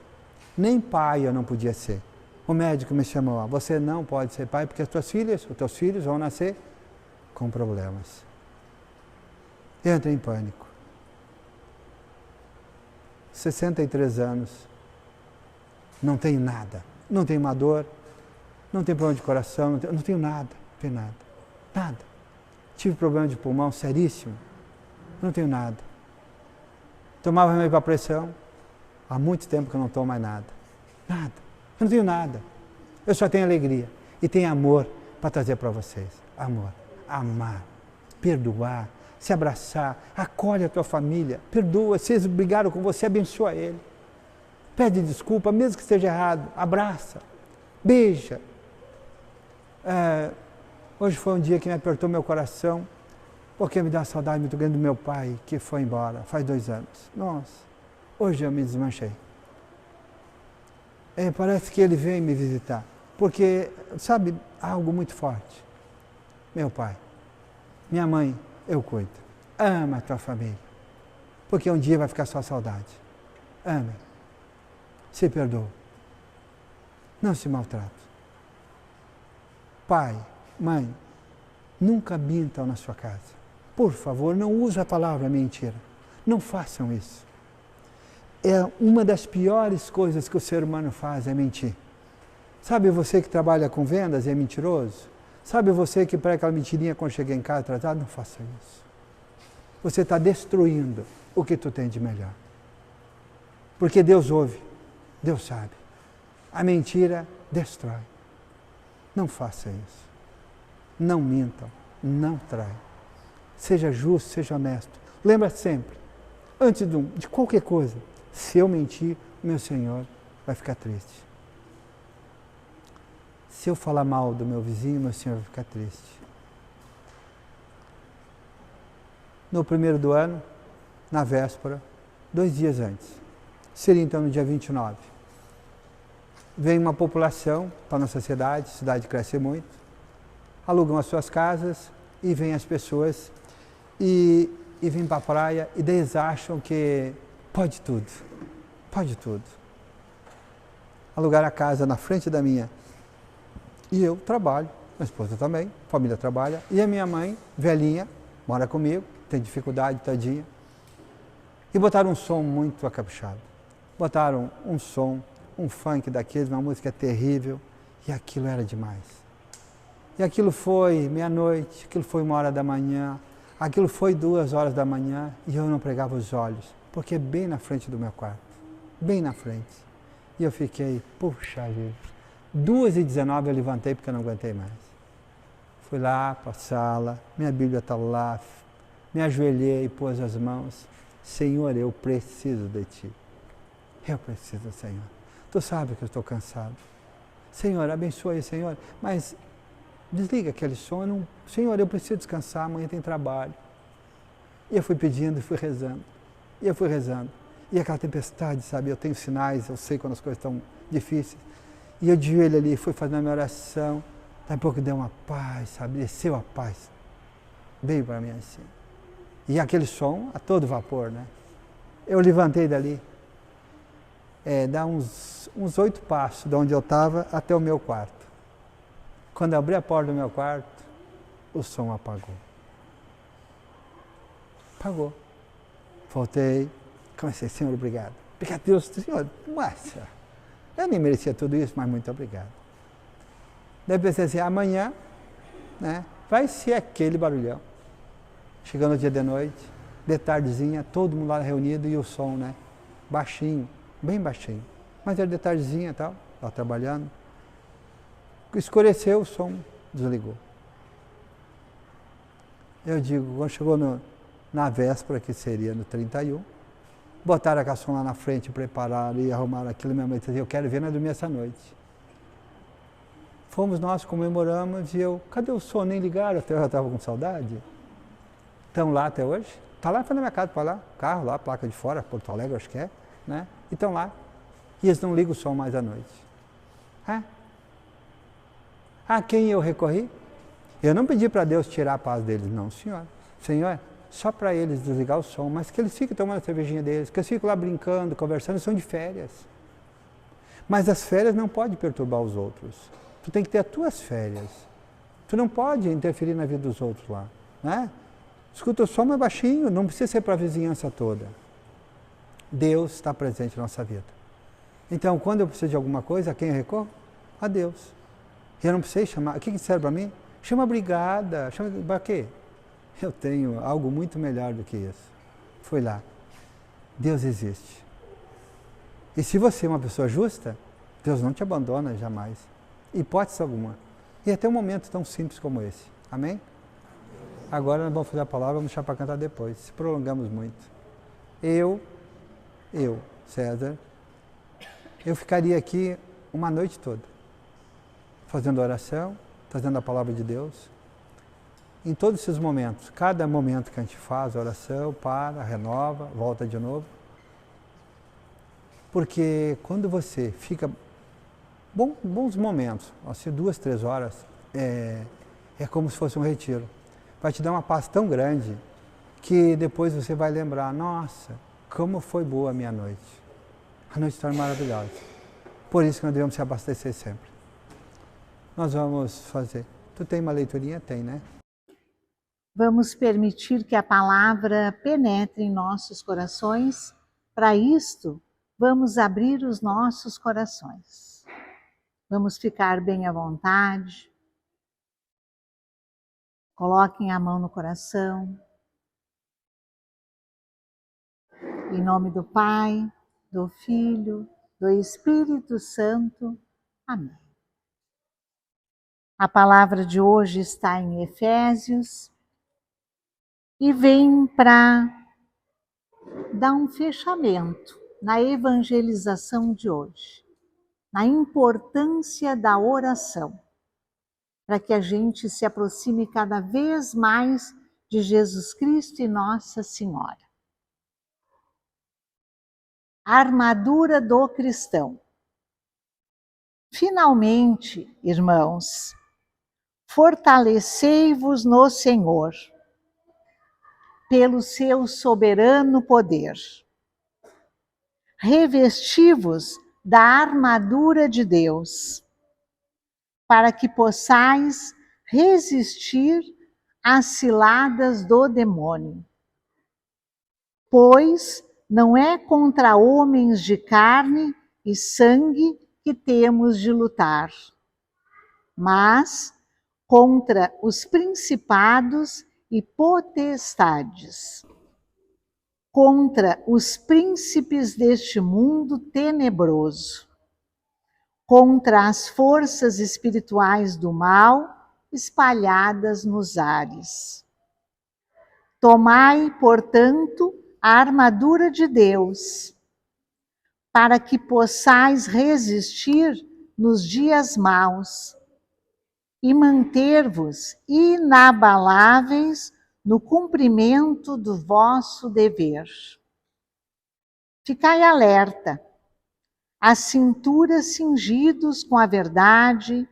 nem pai eu não podia ser. O médico me chamou, você não pode ser pai porque os teus filhos vão nascer com problemas. Eu entrei em pânico. 63 anos, não tenho nada, não tenho uma dor, não tenho problema de coração, não tenho nada, nada. Tive problema de pulmão seríssimo, não tenho nada. Tomava remédio para pressão, há muito tempo que eu não tomo mais nada. Nada, eu não tenho nada. Eu só tenho alegria e tenho amor para trazer para vocês. Amor, amar, perdoar, se abraçar, acolhe a tua família, perdoa, se eles brigaram com você, abençoa ele. Pede desculpa, mesmo que esteja errado, abraça, beija. Hoje foi um dia que me apertou meu coração, porque me dá uma saudade muito grande do meu pai, que foi embora faz 2 anos. Nossa, hoje eu me desmanchei. Parece que ele veio me visitar, porque, sabe, algo muito forte. Meu pai, minha mãe, eu cuido. Ama a tua família, porque um dia vai ficar só saudade. Ame, se perdoa, não se maltrata. Pai, mãe, nunca mintam na sua casa. Por favor, não use a palavra mentira. Não façam isso. É uma das piores coisas que o ser humano faz, é mentir. Sabe você que trabalha com vendas e é mentiroso? Sabe você que prega aquela mentirinha quando chega em casa atrasado? Não faça isso. Você está destruindo o que tu tem de melhor. Porque Deus ouve, Deus sabe. A mentira destrói. Não faça isso. Não mintam, não traiam. Seja justo, seja honesto. Lembra sempre, antes de qualquer coisa, se eu mentir, o meu Senhor vai ficar triste. Se eu falar mal do meu vizinho, meu Senhor vai ficar triste. No primeiro do ano, na véspera, 2 dias antes, seria então no dia 29, vem uma população para a nossa cidade, a cidade cresce muito, alugam as suas casas e vêm as pessoas e vêm para a praia e eles acham que pode tudo. Alugar a casa na frente da minha. E eu trabalho, minha esposa também, a família trabalha, e a minha mãe, velhinha, mora comigo, tem dificuldade, tadinha. E botaram um som muito acapuchado. Botaram um som, um funk daqueles, uma música terrível, e aquilo era demais. E aquilo foi meia-noite, aquilo foi 1h da manhã, aquilo foi 2 horas da manhã, e eu não pregava os olhos, porque é bem na frente do meu quarto, bem na frente. E eu fiquei, puxa vida. 2h19 eu levantei porque eu não aguentei mais. Fui lá para a sala, minha Bíblia está lá, me ajoelhei, pus as mãos. Senhor, eu preciso de Ti. Eu preciso, Senhor. Tu sabe que eu estou cansado. Senhor, abençoe, Senhor. Mas desliga aquele som. Senhor, eu preciso descansar, amanhã tem trabalho. E eu fui pedindo e fui rezando. E aquela tempestade, sabe? Eu tenho sinais, eu sei quando as coisas estão difíceis. E eu de joelho ali, fui fazendo a minha oração. Daqui a pouco deu uma paz, sabe? Desceu a paz. Veio para mim assim. E aquele som a todo vapor, né? Eu levantei dali. Dá uns 8 passos de onde eu estava até o meu quarto. Quando eu abri a porta do meu quarto, o som apagou. Apagou. Voltei. Comecei, Senhor, obrigado. Obrigado, Deus, Senhor, nossa. Eu nem merecia tudo isso, mas muito obrigado. Daí pensei assim, amanhã, né, vai ser aquele barulhão. Chegando o dia de noite, de tardezinha, todo mundo lá reunido e o som, né, baixinho, bem baixinho. Mas era de tardezinha e tal. lá trabalhando. Escureceu o som, desligou. Eu digo, quando chegou na véspera, que seria no 31, botaram a caçamba lá na frente, prepararam e arrumaram aquilo. Minha mãe dizia, eu quero ver nós dormir essa noite. Fomos nós, comemoramos e eu, cadê o som? Nem ligaram, até eu já estava com saudade. Estão lá até hoje. Está lá na minha casa, para lá, carro lá, placa de fora, Porto Alegre, acho que é, né? E estão lá. E eles não ligam o som mais à noite. A quem eu recorri? Eu não pedi para Deus tirar a paz deles, não, Senhor. Senhor, só para eles desligar o som, mas que eles fiquem tomando a cervejinha deles, que eles fiquem lá brincando, conversando, são de férias. Mas as férias não podem perturbar os outros. Tu tem que ter as tuas férias. Tu não pode interferir na vida dos outros lá, né? Escuta o som mais baixinho, não precisa ser para a vizinhança toda. Deus está presente na nossa vida. Então, quando eu preciso de alguma coisa, a quem eu recorro? A Deus. Eu não precisei chamar. O que serve para mim? Chama a brigada. Chama para quê? Eu tenho algo muito melhor do que isso. Fui lá. Deus existe. E se você é uma pessoa justa, Deus não te abandona jamais. Hipótese alguma. E até um momento tão simples como esse. Amém? Agora nós vamos fazer a palavra, vamos deixar para cantar depois. Se prolongamos muito. Eu, César, eu ficaria aqui uma noite toda, fazendo oração, trazendo a palavra de Deus. Em todos esses momentos, cada momento que a gente faz a oração, para, renova, volta de novo. Porque quando você fica bons momentos, assim, 2, 3 horas, é como se fosse um retiro. Vai te dar uma paz tão grande que depois você vai lembrar, nossa, como foi boa a minha noite. A noite está maravilhosa. Por isso que nós devemos se abastecer sempre. Nós vamos fazer. Tu tem uma leiturinha? Tem, né? Vamos permitir que a palavra penetre em nossos corações. Para isto, vamos abrir os nossos corações. Vamos ficar bem à vontade. Coloquem a mão no coração. Em nome do Pai, do Filho, do Espírito Santo. Amém. A palavra de hoje está em Efésios e vem para dar um fechamento na evangelização de hoje, na importância da oração, para que a gente se aproxime cada vez mais de Jesus Cristo e Nossa Senhora. A armadura do cristão. Finalmente, irmãos, fortalecei-vos no Senhor, pelo seu soberano poder. Revesti-vos da armadura de Deus, para que possais resistir às ciladas do demônio. Pois não é contra homens de carne e sangue que temos de lutar, mas contra os principados e potestades, contra os príncipes deste mundo tenebroso, contra as forças espirituais do mal espalhadas nos ares. Tomai, portanto, a armadura de Deus, para que possais resistir nos dias maus e manter-vos inabaláveis no cumprimento do vosso dever. Ficai alerta, a cintura cingidos com a verdade,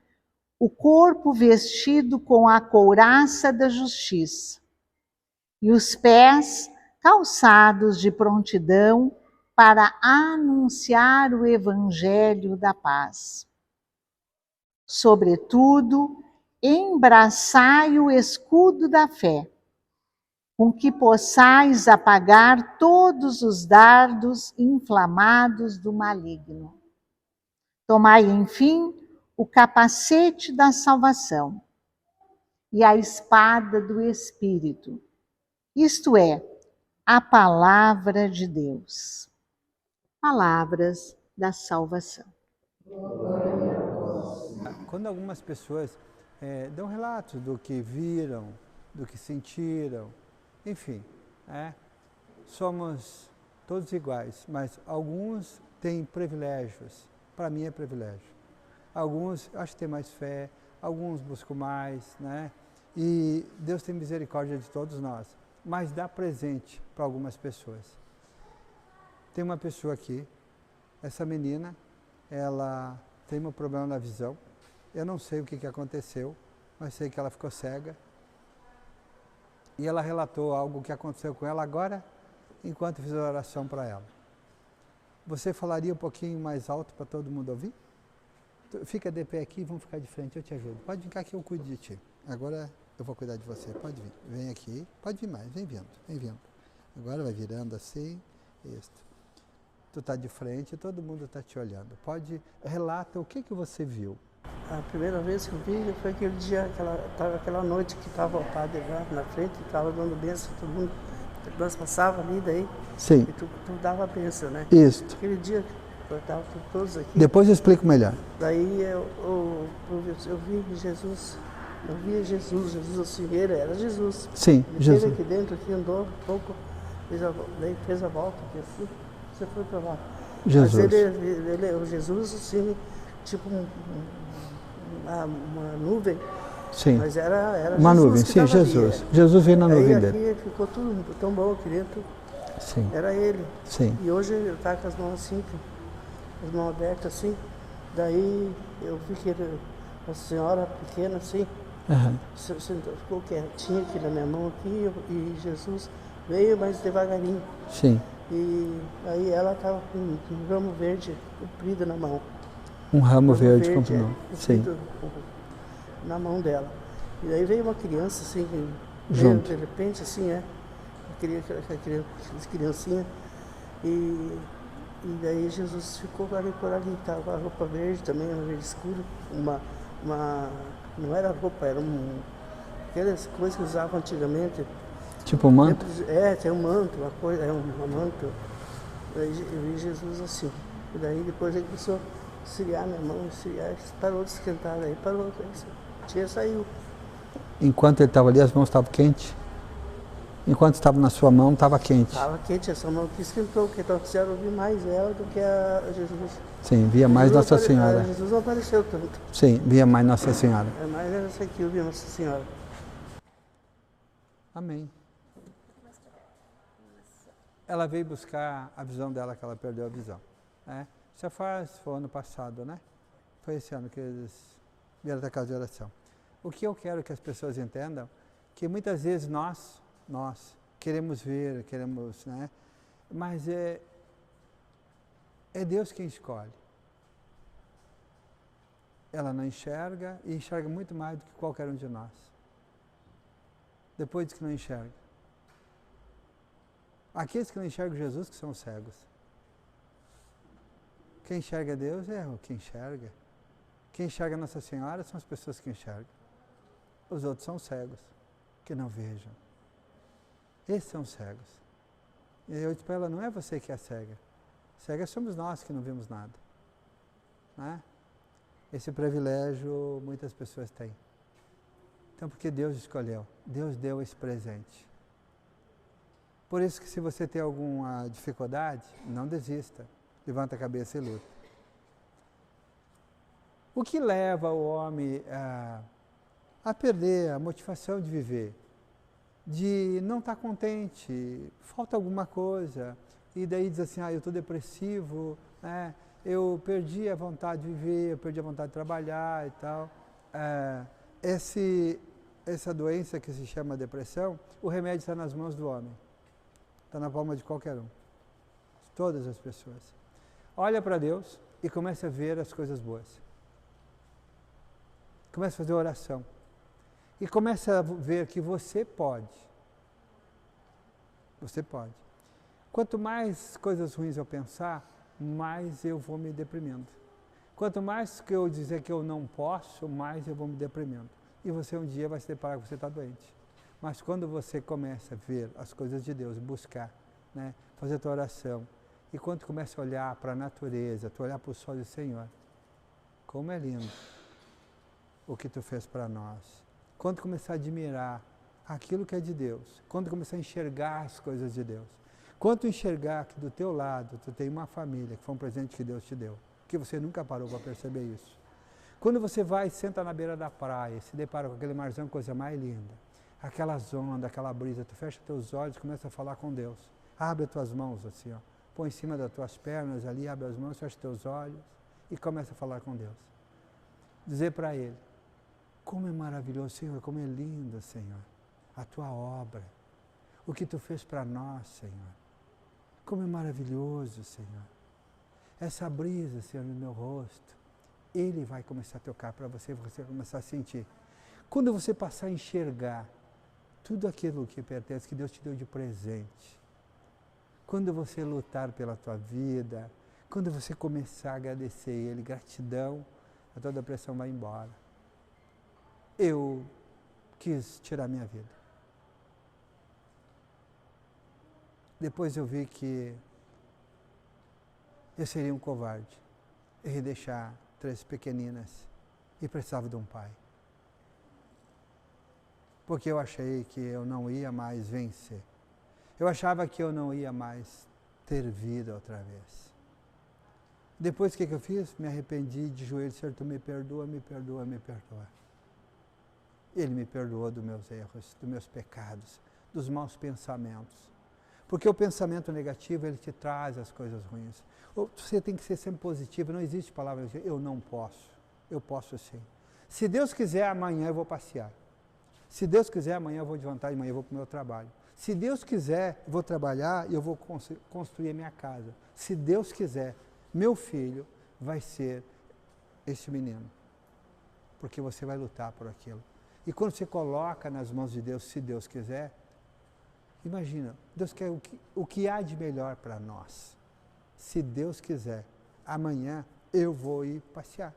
o corpo vestido com a couraça da justiça, e os pés calçados de prontidão para anunciar o evangelho da paz. Sobretudo, embraçai o escudo da fé, com que possais apagar todos os dardos inflamados do maligno. Tomai, enfim, o capacete da salvação e a espada do Espírito, isto é, a palavra de Deus. Palavras da salvação. Quando algumas pessoas dão relatos do que viram, do que sentiram, enfim, somos todos iguais, mas alguns têm privilégios. Para mim é privilégio. Alguns acho que têm mais fé, alguns buscam mais, né? E Deus tem misericórdia de todos nós, mas dá presente para algumas pessoas. Tem uma pessoa aqui, essa menina, ela tem um problema na visão. Eu não sei o que aconteceu, mas sei que ela ficou cega. E ela relatou algo que aconteceu com ela agora, enquanto fiz a oração para ela. Você falaria um pouquinho mais alto para todo mundo ouvir? Fica de pé aqui e vamos ficar de frente, eu te ajudo. Pode ficar que eu cuido de ti. Agora eu vou cuidar de você, pode vir. Vem aqui, pode vir mais, vem vindo, vem vindo. Agora vai virando assim, isso. Tu está de frente, todo mundo está te olhando. Relata o que você viu. A primeira vez que eu vi foi aquele dia, aquela noite que estava o padre lá na frente, estava dando bênção, todo mundo, nós passávamos ali daí, Sim. E tu dava bênção, né? Isso. Aquele dia que estavam todos aqui. Depois eu explico melhor. Daí eu vi Jesus, eu via Jesus assim, ele era Jesus. Sim, ele Jesus. Ele aqui dentro, aqui andou um pouco, daí fez a volta aqui assim, você foi para lá. Jesus. Mas ele, o Jesus assim, tipo uma nuvem. Sim. Mas era uma Jesus nuvem, que sim, tava Jesus. Ali, Jesus veio na nuvem aqui dele. Ficou tudo tão bom aqui dentro. Sim. Era ele. Sim. E hoje ele está com as mãos assim, com as mãos abertas assim. Daí eu vi que uma senhora pequena assim, ficou quietinha aqui na minha mão aqui, e Jesus veio, mas devagarinho. Sim. E aí ela estava com um ramo verde comprido na mão. Um ramo verde comprido. Sim. Sim. Na mão dela. E daí veio uma criança assim, junto. De repente assim, aquelas criancinhas. E daí Jesus ficou ali por ali, estava a roupa verde também, uma verde escura, não era roupa, era aquelas coisas que usavam antigamente. Tipo um manto? Tem um manto, uma coisa, um manto. Daí eu vi Jesus assim. E daí depois ele começou a esfriar minha mão, parou de esquentar, daí parou, a tia saiu. Enquanto ele estava ali, as mãos estavam quentes? Enquanto estava na sua mão, estava quente? Estava quente essa mão que esquentou, porque então quiseram ouvir mais ela do que a Jesus. Sim, via mais Nossa Senhora. Jesus não apareceu tanto. Sim, via mais Nossa Senhora. É mais essa aqui, eu vi Nossa Senhora. Amém. Ela veio buscar a visão dela, que ela perdeu a visão. Isso foi ano passado, né? Foi esse ano que eles vieram da casa de oração. O que eu quero que as pessoas entendam, que muitas vezes nós queremos ver, né? Mas é Deus quem escolhe. Ela não enxerga e enxerga muito mais do que qualquer um de nós. Depois diz que não enxerga. Aqueles que não enxergam Jesus que são cegos. Quem enxerga Deus é o que enxerga. Quem enxerga Nossa Senhora são as pessoas que enxergam. Os outros são cegos, que não vejam. Esses são cegos. E eu disse para ela, não é você que é cega. Cega somos nós que não vimos nada. Né? Esse privilégio muitas pessoas têm. Então, porque Deus escolheu, Deus deu esse presente. Por isso que se você tem alguma dificuldade, não desista. Levanta a cabeça e luta. O que leva o homem a perder a motivação de viver? De não estar contente, falta alguma coisa, e daí diz assim, eu estou depressivo, né? Eu perdi a vontade de viver, eu perdi a vontade de trabalhar e tal. Essa doença que se chama depressão, o remédio está nas mãos do homem. Está na palma de qualquer um. Todas as pessoas. Olha para Deus e começa a ver as coisas boas. Começa a fazer oração. E começa a ver que você pode. Você pode. Quanto mais coisas ruins eu pensar, mais eu vou me deprimindo. Quanto mais que eu dizer que eu não posso, mais eu vou me deprimindo. E você um dia vai se deparar que você está doente. Mas quando você começa a ver as coisas de Deus, buscar, né, fazer a tua oração, e quando tu começa a olhar para a natureza, tu olhar para o sol do Senhor, como é lindo o que tu fez para nós. Quando começar a admirar aquilo que é de Deus, quando começar a enxergar as coisas de Deus, quando enxergar que do teu lado tu tem uma família, que foi um presente que Deus te deu, que você nunca parou para perceber isso. Quando você vai e senta na beira da praia, se depara com aquele marzão, coisa mais linda, aquelas ondas, aquela brisa, tu fecha teus olhos e começa a falar com Deus. Abre as tuas mãos assim, ó, põe em cima das tuas pernas ali, abre as mãos, fecha teus olhos e começa a falar com Deus. Dizer para Ele, como é maravilhoso, Senhor, como é lindo, Senhor, a tua obra, o que tu fez para nós, Senhor. Como é maravilhoso, Senhor. Essa brisa, Senhor, no meu rosto, Ele vai começar a tocar para você, você vai começar a sentir. Quando você passar a enxergar tudo aquilo que pertence, que Deus te deu de presente, quando você lutar pela tua vida, quando você começar a agradecer Ele, gratidão, a toda a pressão vai embora. Eu quis tirar minha vida. Depois eu vi que eu seria um covarde. Eu ia deixar 3 pequeninas e precisava de um pai. Porque eu achei que eu não ia mais vencer. Eu achava que eu não ia mais ter vida outra vez. Depois o que eu fiz? Me arrependi de joelhos, Senhor, tu me perdoa, me perdoa, me perdoa. Ele me perdoou dos meus erros, dos meus pecados, dos maus pensamentos. Porque o pensamento negativo, ele te traz as coisas ruins. Você tem que ser sempre positivo, não existe palavra eu não posso. Eu posso sim. Se Deus quiser, amanhã eu vou passear. Se Deus quiser, amanhã eu vou levantar, amanhã eu vou para o meu trabalho. Se Deus quiser, eu vou trabalhar e eu vou construir a minha casa. Se Deus quiser, meu filho vai ser esse menino. Porque você vai lutar por aquilo. E quando você coloca nas mãos de Deus, se Deus quiser, imagina, Deus quer o que há de melhor para nós. Se Deus quiser, amanhã eu vou ir passear.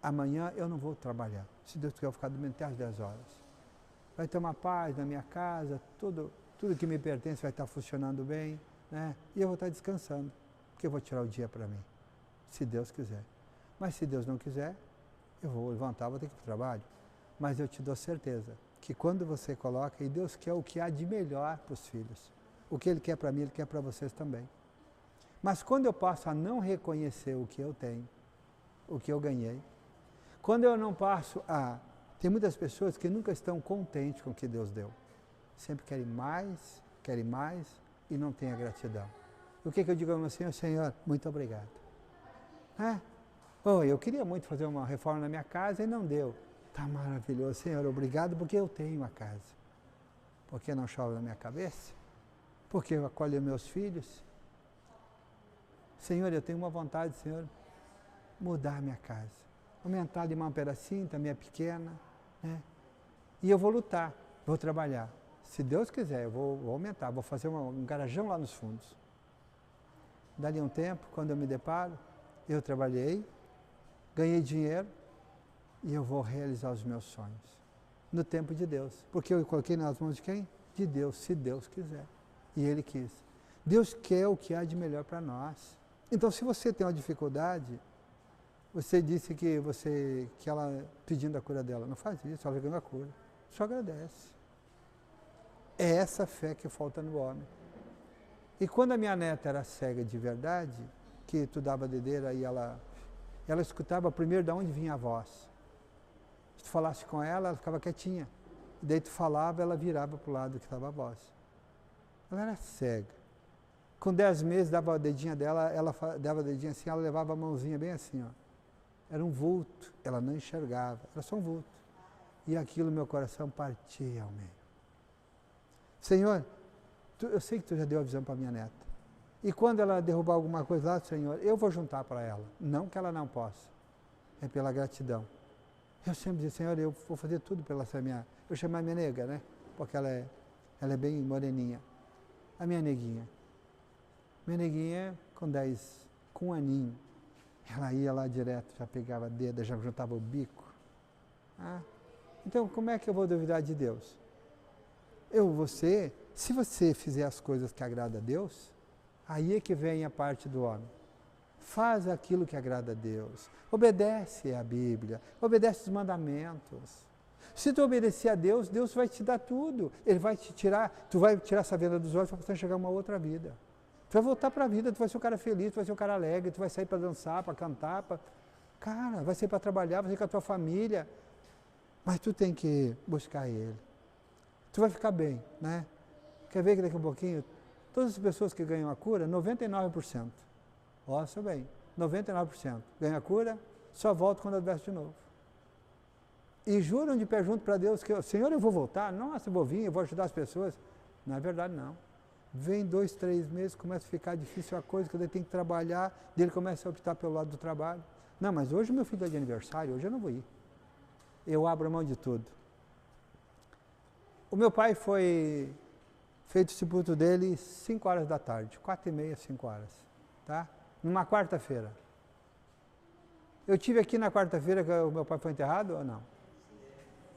Amanhã eu não vou trabalhar. Se Deus quiser, eu vou ficar dormindo até às 10 horas. Vai ter uma paz na minha casa, tudo que me pertence vai estar funcionando bem, né? E eu vou estar descansando, porque eu vou tirar o dia para mim, se Deus quiser. Mas se Deus não quiser, eu vou levantar, vou ter que ir para o trabalho. Mas eu te dou certeza que quando você coloca, e Deus quer o que há de melhor para os filhos. O que Ele quer para mim, Ele quer para vocês também. Mas quando eu passo a não reconhecer o que eu tenho, o que eu ganhei, quando eu não passo a... Tem muitas pessoas que nunca estão contentes com o que Deus deu. Sempre querem mais e não têm a gratidão. O que eu digo ao meu Senhor? Senhor, muito obrigado. Eu queria muito fazer uma reforma na minha casa e não deu. Tá maravilhoso, Senhor, obrigado porque eu tenho a casa. Porque não chove na minha cabeça? Porque eu acolho meus filhos? Senhor, eu tenho uma vontade, Senhor, mudar a minha casa. Aumentar de um pedacinho, também é pequena, né? E eu vou lutar, vou trabalhar. Se Deus quiser, eu vou aumentar, vou fazer um garajão lá nos fundos. Dali um tempo, quando eu me deparo, eu trabalhei, ganhei dinheiro e eu vou realizar os meus sonhos. No tempo de Deus. Porque eu coloquei nas mãos de quem? De Deus, se Deus quiser. E Ele quis. Deus quer o que há de melhor para nós. Então, se você tem uma dificuldade, você disse que ela pedindo a cura dela, não faz isso, ela ganhando a cura. Só agradece. É essa fé que falta no homem. E quando a minha neta era cega de verdade, que tu dava dedeira e ela escutava primeiro de onde vinha a voz. Se tu falasse com ela ficava quietinha. E daí tu falava, ela virava para o lado que estava a voz. Ela era cega. Com 10 meses, dava a dedinha dela, ela dava a dedinha assim, ela levava a mãozinha bem assim, ó. Era um vulto, ela não enxergava, era só um vulto. E aquilo, meu coração partia ao meio. Senhor, eu sei que tu já deu a visão para minha neta. E quando ela derrubar alguma coisa lá, Senhor, eu vou juntar para ela. Não que ela não possa. É pela gratidão. Eu sempre disse, Senhor, eu vou fazer tudo pela essa minha... Eu chamo a minha nega, né? Porque ela é bem moreninha. A minha neguinha. Minha neguinha, com um aninho, ela ia lá direto, já pegava a dedo, já juntava o bico. Então, como é que eu vou duvidar de Deus? Se você fizer as coisas que agradam a Deus, aí é que vem a parte do homem. Faz aquilo que agrada a Deus. Obedece a Bíblia. Obedece os mandamentos. Se tu obedecer a Deus, Deus vai te dar tudo. Ele vai te tirar, tu vai tirar essa venda dos olhos para você chegar a uma outra vida. Tu vai voltar para a vida, tu vai ser um cara feliz, tu vai ser um cara alegre, tu vai sair para dançar, para cantar, cara, vai sair para trabalhar, vai sair com a tua família. Mas tu tem que buscar Ele. Tu vai ficar bem, né? Quer ver que daqui a um pouquinho, todas as pessoas que ganham a cura, 99%. Ouça bem, 99% ganham a cura, só volta quando adoece de novo. E juram de pé junto para Deus que, Senhor, eu vou voltar? Nossa, eu vou vir, eu vou ajudar as pessoas. Não é verdade, não. Vem 2, 3 meses, começa a ficar difícil a coisa, que ele tem que trabalhar, ele começa a optar pelo lado do trabalho. Não, mas hoje meu filho é de aniversário, hoje eu não vou ir. Eu abro mão de tudo. O meu pai foi feito o sepulto dele 5 horas da tarde, 4h30, 5 horas, tá? Numa quarta-feira. Eu tive aqui na quarta-feira que o meu pai foi enterrado ou não?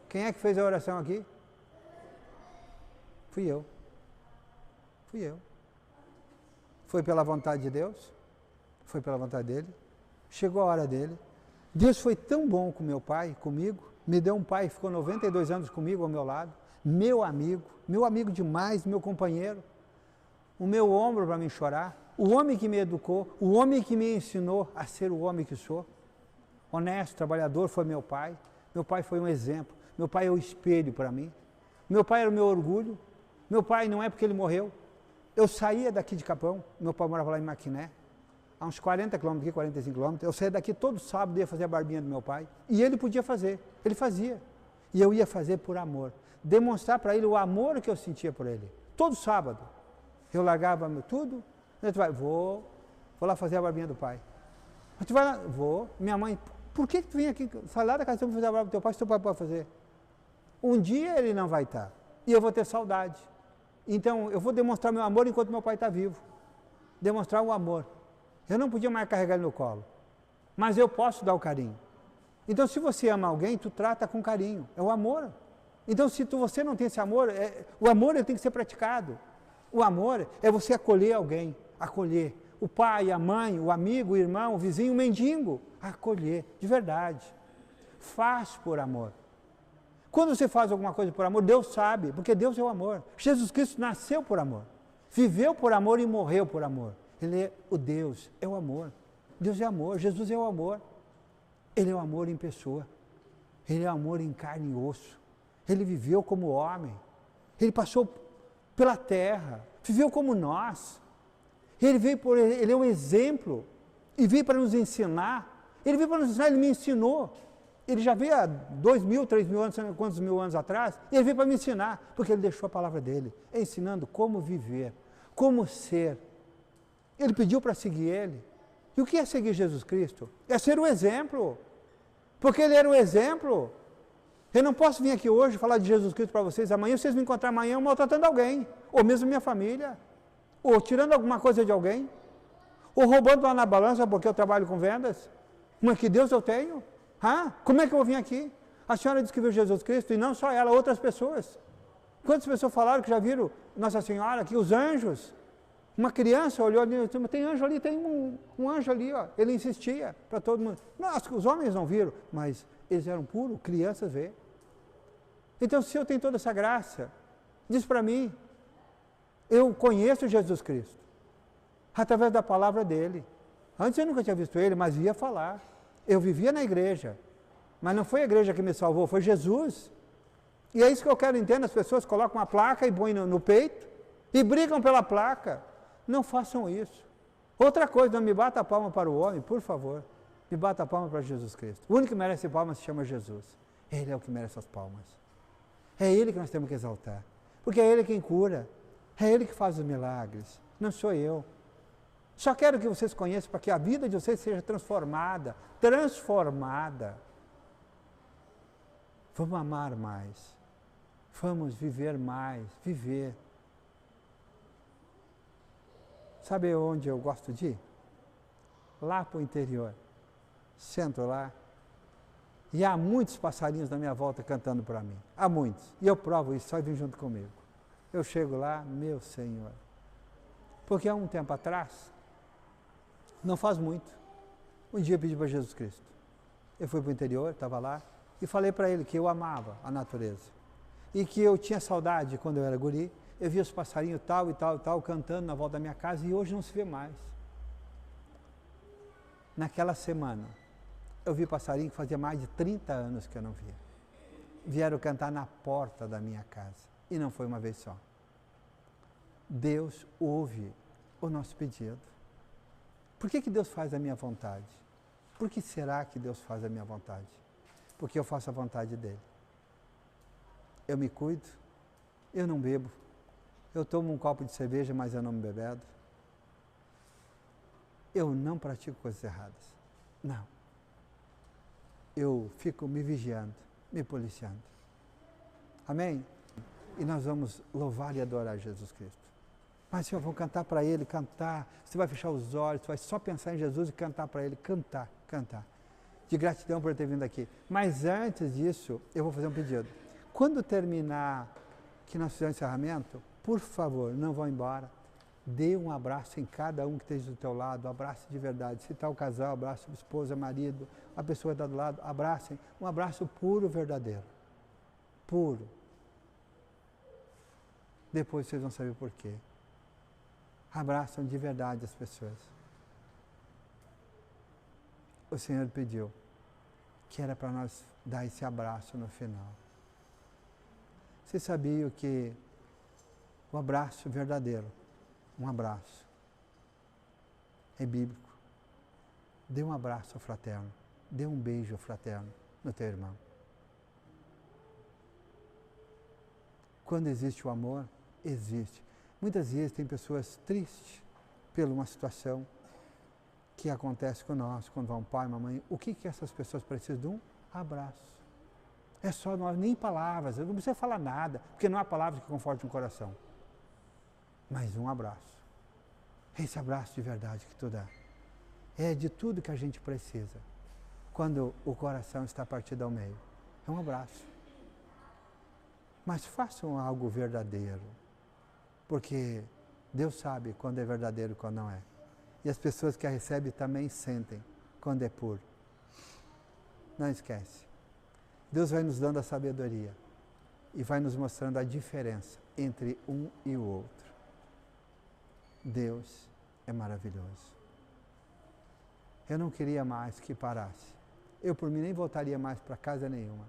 Quem é que fez a oração aqui? Fui eu. Fui eu. Foi pela vontade de Deus? Foi pela vontade dele? Chegou a hora dele. Deus foi tão bom com meu pai, comigo, me deu um pai que ficou 92 anos comigo ao meu lado, meu amigo demais, meu companheiro, o meu ombro para me chorar, o homem que me educou, o homem que me ensinou a ser o homem que sou. Honesto, trabalhador foi meu pai foi um exemplo, meu pai é o espelho para mim, meu pai era o meu orgulho, meu pai não é porque ele morreu, eu saía daqui de Capão, meu pai morava lá em Maquiné, a uns 40 quilômetros aqui, 45 quilômetros, eu saía daqui todo sábado e ia fazer a barbinha do meu pai, e ele podia fazer, ele fazia, e eu ia fazer por amor, demonstrar para ele o amor que eu sentia por ele, todo sábado, eu largava tudo, vou lá fazer a barbinha do pai, mas tu vai lá, vou, minha mãe, por que tu vem aqui falar da casa para fazer a barba do teu pai se teu pai pode fazer? Um dia ele não vai estar, e eu vou ter saudade, então eu vou demonstrar meu amor enquanto meu pai está vivo, demonstrar o amor. Eu não podia mais carregar ele no colo, mas eu posso dar o carinho. Então, se você ama alguém, tu trata com carinho, é o amor. Então, se você não tem esse amor, o amor ele tem que ser praticado. O amor é você acolher alguém, acolher o pai, a mãe, o amigo, o irmão, o vizinho, o mendigo, acolher, de verdade. Faz por amor. Quando você faz alguma coisa por amor, Deus sabe, porque Deus é o amor. Jesus Cristo nasceu por amor, viveu por amor e morreu por amor. Ele é o Deus, é o amor. Deus é amor, Jesus é o amor. Ele é o amor em pessoa. Ele é o amor em carne e osso. Ele viveu como homem. Ele passou pela terra, viveu como nós. Ele é um exemplo. E veio para nos ensinar. Ele veio para nos ensinar, ele me ensinou. Ele já veio há 2.000, 3.000 anos, quantos mil anos atrás. Ele veio para me ensinar, porque ele deixou a palavra dele, ensinando como viver, como ser. Ele pediu para seguir ele. E o que é seguir Jesus Cristo? É ser o exemplo. Porque ele era o exemplo. Eu não posso vir aqui hoje falar de Jesus Cristo para vocês, amanhã vocês me encontrar amanhã maltratando alguém, ou mesmo minha família, ou tirando alguma coisa de alguém, ou roubando lá na balança porque eu trabalho com vendas. Mas que Deus eu tenho? Como é que eu vou vir aqui? A senhora disse que viu Jesus Cristo, e não só ela, outras pessoas. Quantas pessoas falaram que já viram Nossa Senhora aqui, os anjos? Uma criança olhou ali, tem anjo ali, tem um anjo ali, ó. Ele insistia para todo mundo. Nossa, os homens não viram, mas eles eram puros, crianças vê. Então, se eu tenho toda essa graça, diz para mim, eu conheço Jesus Cristo, através da palavra dele. Antes eu nunca tinha visto ele, mas ia falar. Eu vivia na igreja, mas não foi a igreja que me salvou, foi Jesus. E é isso que eu quero entender, as pessoas colocam uma placa e põem no peito, e brigam pela placa. Não façam isso. Outra coisa, não me bata a palma para o homem, por favor. Me bata a palma para Jesus Cristo. O único que merece palmas se chama Jesus. Ele é o que merece as palmas. É Ele que nós temos que exaltar. Porque é Ele quem cura. É Ele que faz os milagres. Não sou eu. Só quero que vocês conheçam para que a vida de vocês seja transformada. Transformada. Vamos amar mais. Vamos viver mais. Viver. Sabe onde eu gosto de ir? Lá para o interior. Sento lá. E há muitos passarinhos na minha volta cantando para mim. Há muitos. E eu provo isso, só vem junto comigo. Eu chego lá, meu Senhor. Porque há um tempo atrás, não faz muito, Um dia eu pedi para Jesus Cristo. Eu fui para o interior, estava lá, e falei para ele que eu amava a natureza. E que eu tinha saudade quando eu era guri, eu via os passarinhos tal e tal e tal cantando na volta da minha casa e hoje não se vê mais. Naquela semana, eu vi passarinho que fazia mais de 30 anos que eu não via. Vieram cantar na porta da minha casa e não foi uma vez só. Deus ouve o nosso pedido. Por que Deus faz a minha vontade? Por que será que Deus faz a minha vontade? Porque eu faço a vontade dele. Eu me cuido, eu não bebo, eu tomo um copo de cerveja, mas eu não me bebedo. Eu não pratico coisas erradas. Não. Eu fico me vigiando, me policiando. Amém? E nós vamos louvar e adorar Jesus Cristo. Mas, Senhor, vamos cantar para Ele, cantar. Você vai fechar os olhos, você vai só pensar em Jesus e cantar para Ele, cantar. De gratidão por ter vindo aqui. Mas antes disso, eu vou fazer um pedido. Quando terminar, que nós fizermos o encerramento, por favor, não vão embora. Dê um abraço em cada um que esteja do teu lado, um abraço de verdade. Se está o casal, abraço a esposa, marido, a pessoa que está do lado, abracem. Um abraço puro, verdadeiro. Puro. Depois vocês vão saber por quê. Abraçam de verdade as pessoas. O Senhor pediu que era para nós dar esse abraço no final. Vocês sabiam que o abraço verdadeiro, um abraço, é bíblico. Dê um abraço fraterno, dê um beijo fraterno no teu irmão. Quando existe o amor, existe. Muitas vezes tem pessoas tristes por uma situação que acontece conosco, quando vai um pai, uma mãe. O que essas pessoas precisam? De um abraço. É só nós, nem palavras, eu não precisa falar nada, porque não há palavras que confortem um coração. Mas um abraço. Esse abraço de verdade que tu dá. É de tudo que a gente precisa. Quando o coração está partido ao meio. É um abraço. Mas façam algo verdadeiro. Porque Deus sabe quando é verdadeiro e quando não é. E as pessoas que a recebem também sentem quando é puro. Não esquece. Deus vai nos dando a sabedoria e vai nos mostrando a diferença entre um e o outro. Deus é maravilhoso. Eu não queria mais que parasse. Eu, por mim, nem voltaria mais para casa nenhuma.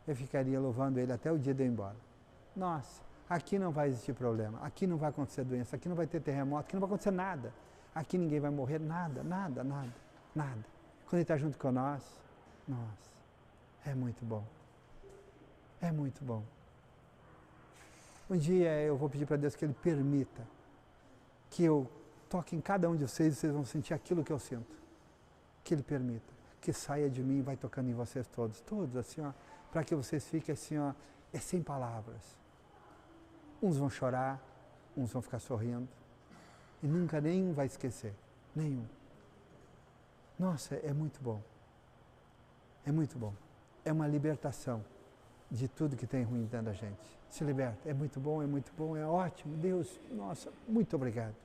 Eu ficaria louvando Ele até o dia de eu ir embora. Nossa, aqui não vai existir problema, aqui não vai acontecer doença, aqui não vai ter terremoto, aqui não vai acontecer nada. Aqui ninguém vai morrer, nada. Quando Ele está junto com nós, nossa, é muito bom. É muito bom. Um dia eu vou pedir para Deus que Ele permita que eu toque em cada um de vocês e vocês vão sentir aquilo que eu sinto. Que Ele permita. Que saia de mim e vai tocando em vocês todos. Todos assim, ó. Para que vocês fiquem assim, ó. É sem palavras. Uns vão chorar, uns vão ficar sorrindo. E nunca nenhum vai esquecer. Nenhum. Nossa, é muito bom. É muito bom. É uma libertação de tudo que tem ruim dentro da gente. Se liberta. É muito bom, é ótimo. Deus, nossa, muito obrigado.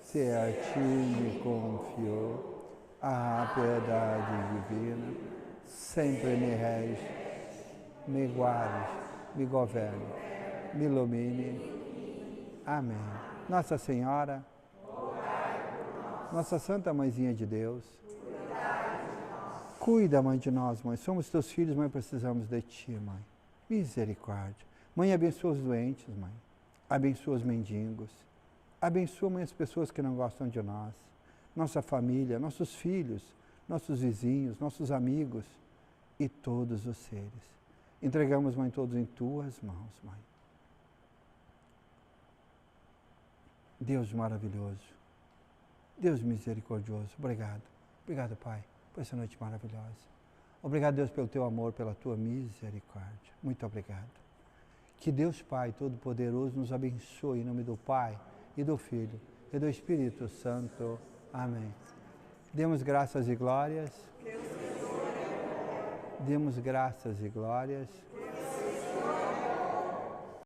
Se a ti me confiou a piedade divina, sempre me rege, me guarde, me governe, me ilumine. Amém. Nossa Senhora, Nossa Santa Mãezinha de Deus, cuida, Mãe, de nós, Mãe. Somos teus filhos, Mãe, precisamos de ti, Mãe. Misericórdia. Mãe, abençoa os doentes, Mãe. Abençoa os mendigos. Abençoa, Mãe, as pessoas que não gostam de nós. Nossa família, nossos filhos, nossos vizinhos, nossos amigos e todos os seres. Entregamos, Mãe, todos em tuas mãos, Mãe. Deus maravilhoso, Deus misericordioso, obrigado. Obrigado, Pai, por essa noite maravilhosa. Obrigado, Deus, pelo teu amor, pela tua misericórdia. Muito obrigado. Que Deus Pai Todo-Poderoso nos abençoe em nome do Pai e do Filho e do Espírito Santo. Amém. Demos graças e glórias. Demos graças e glórias.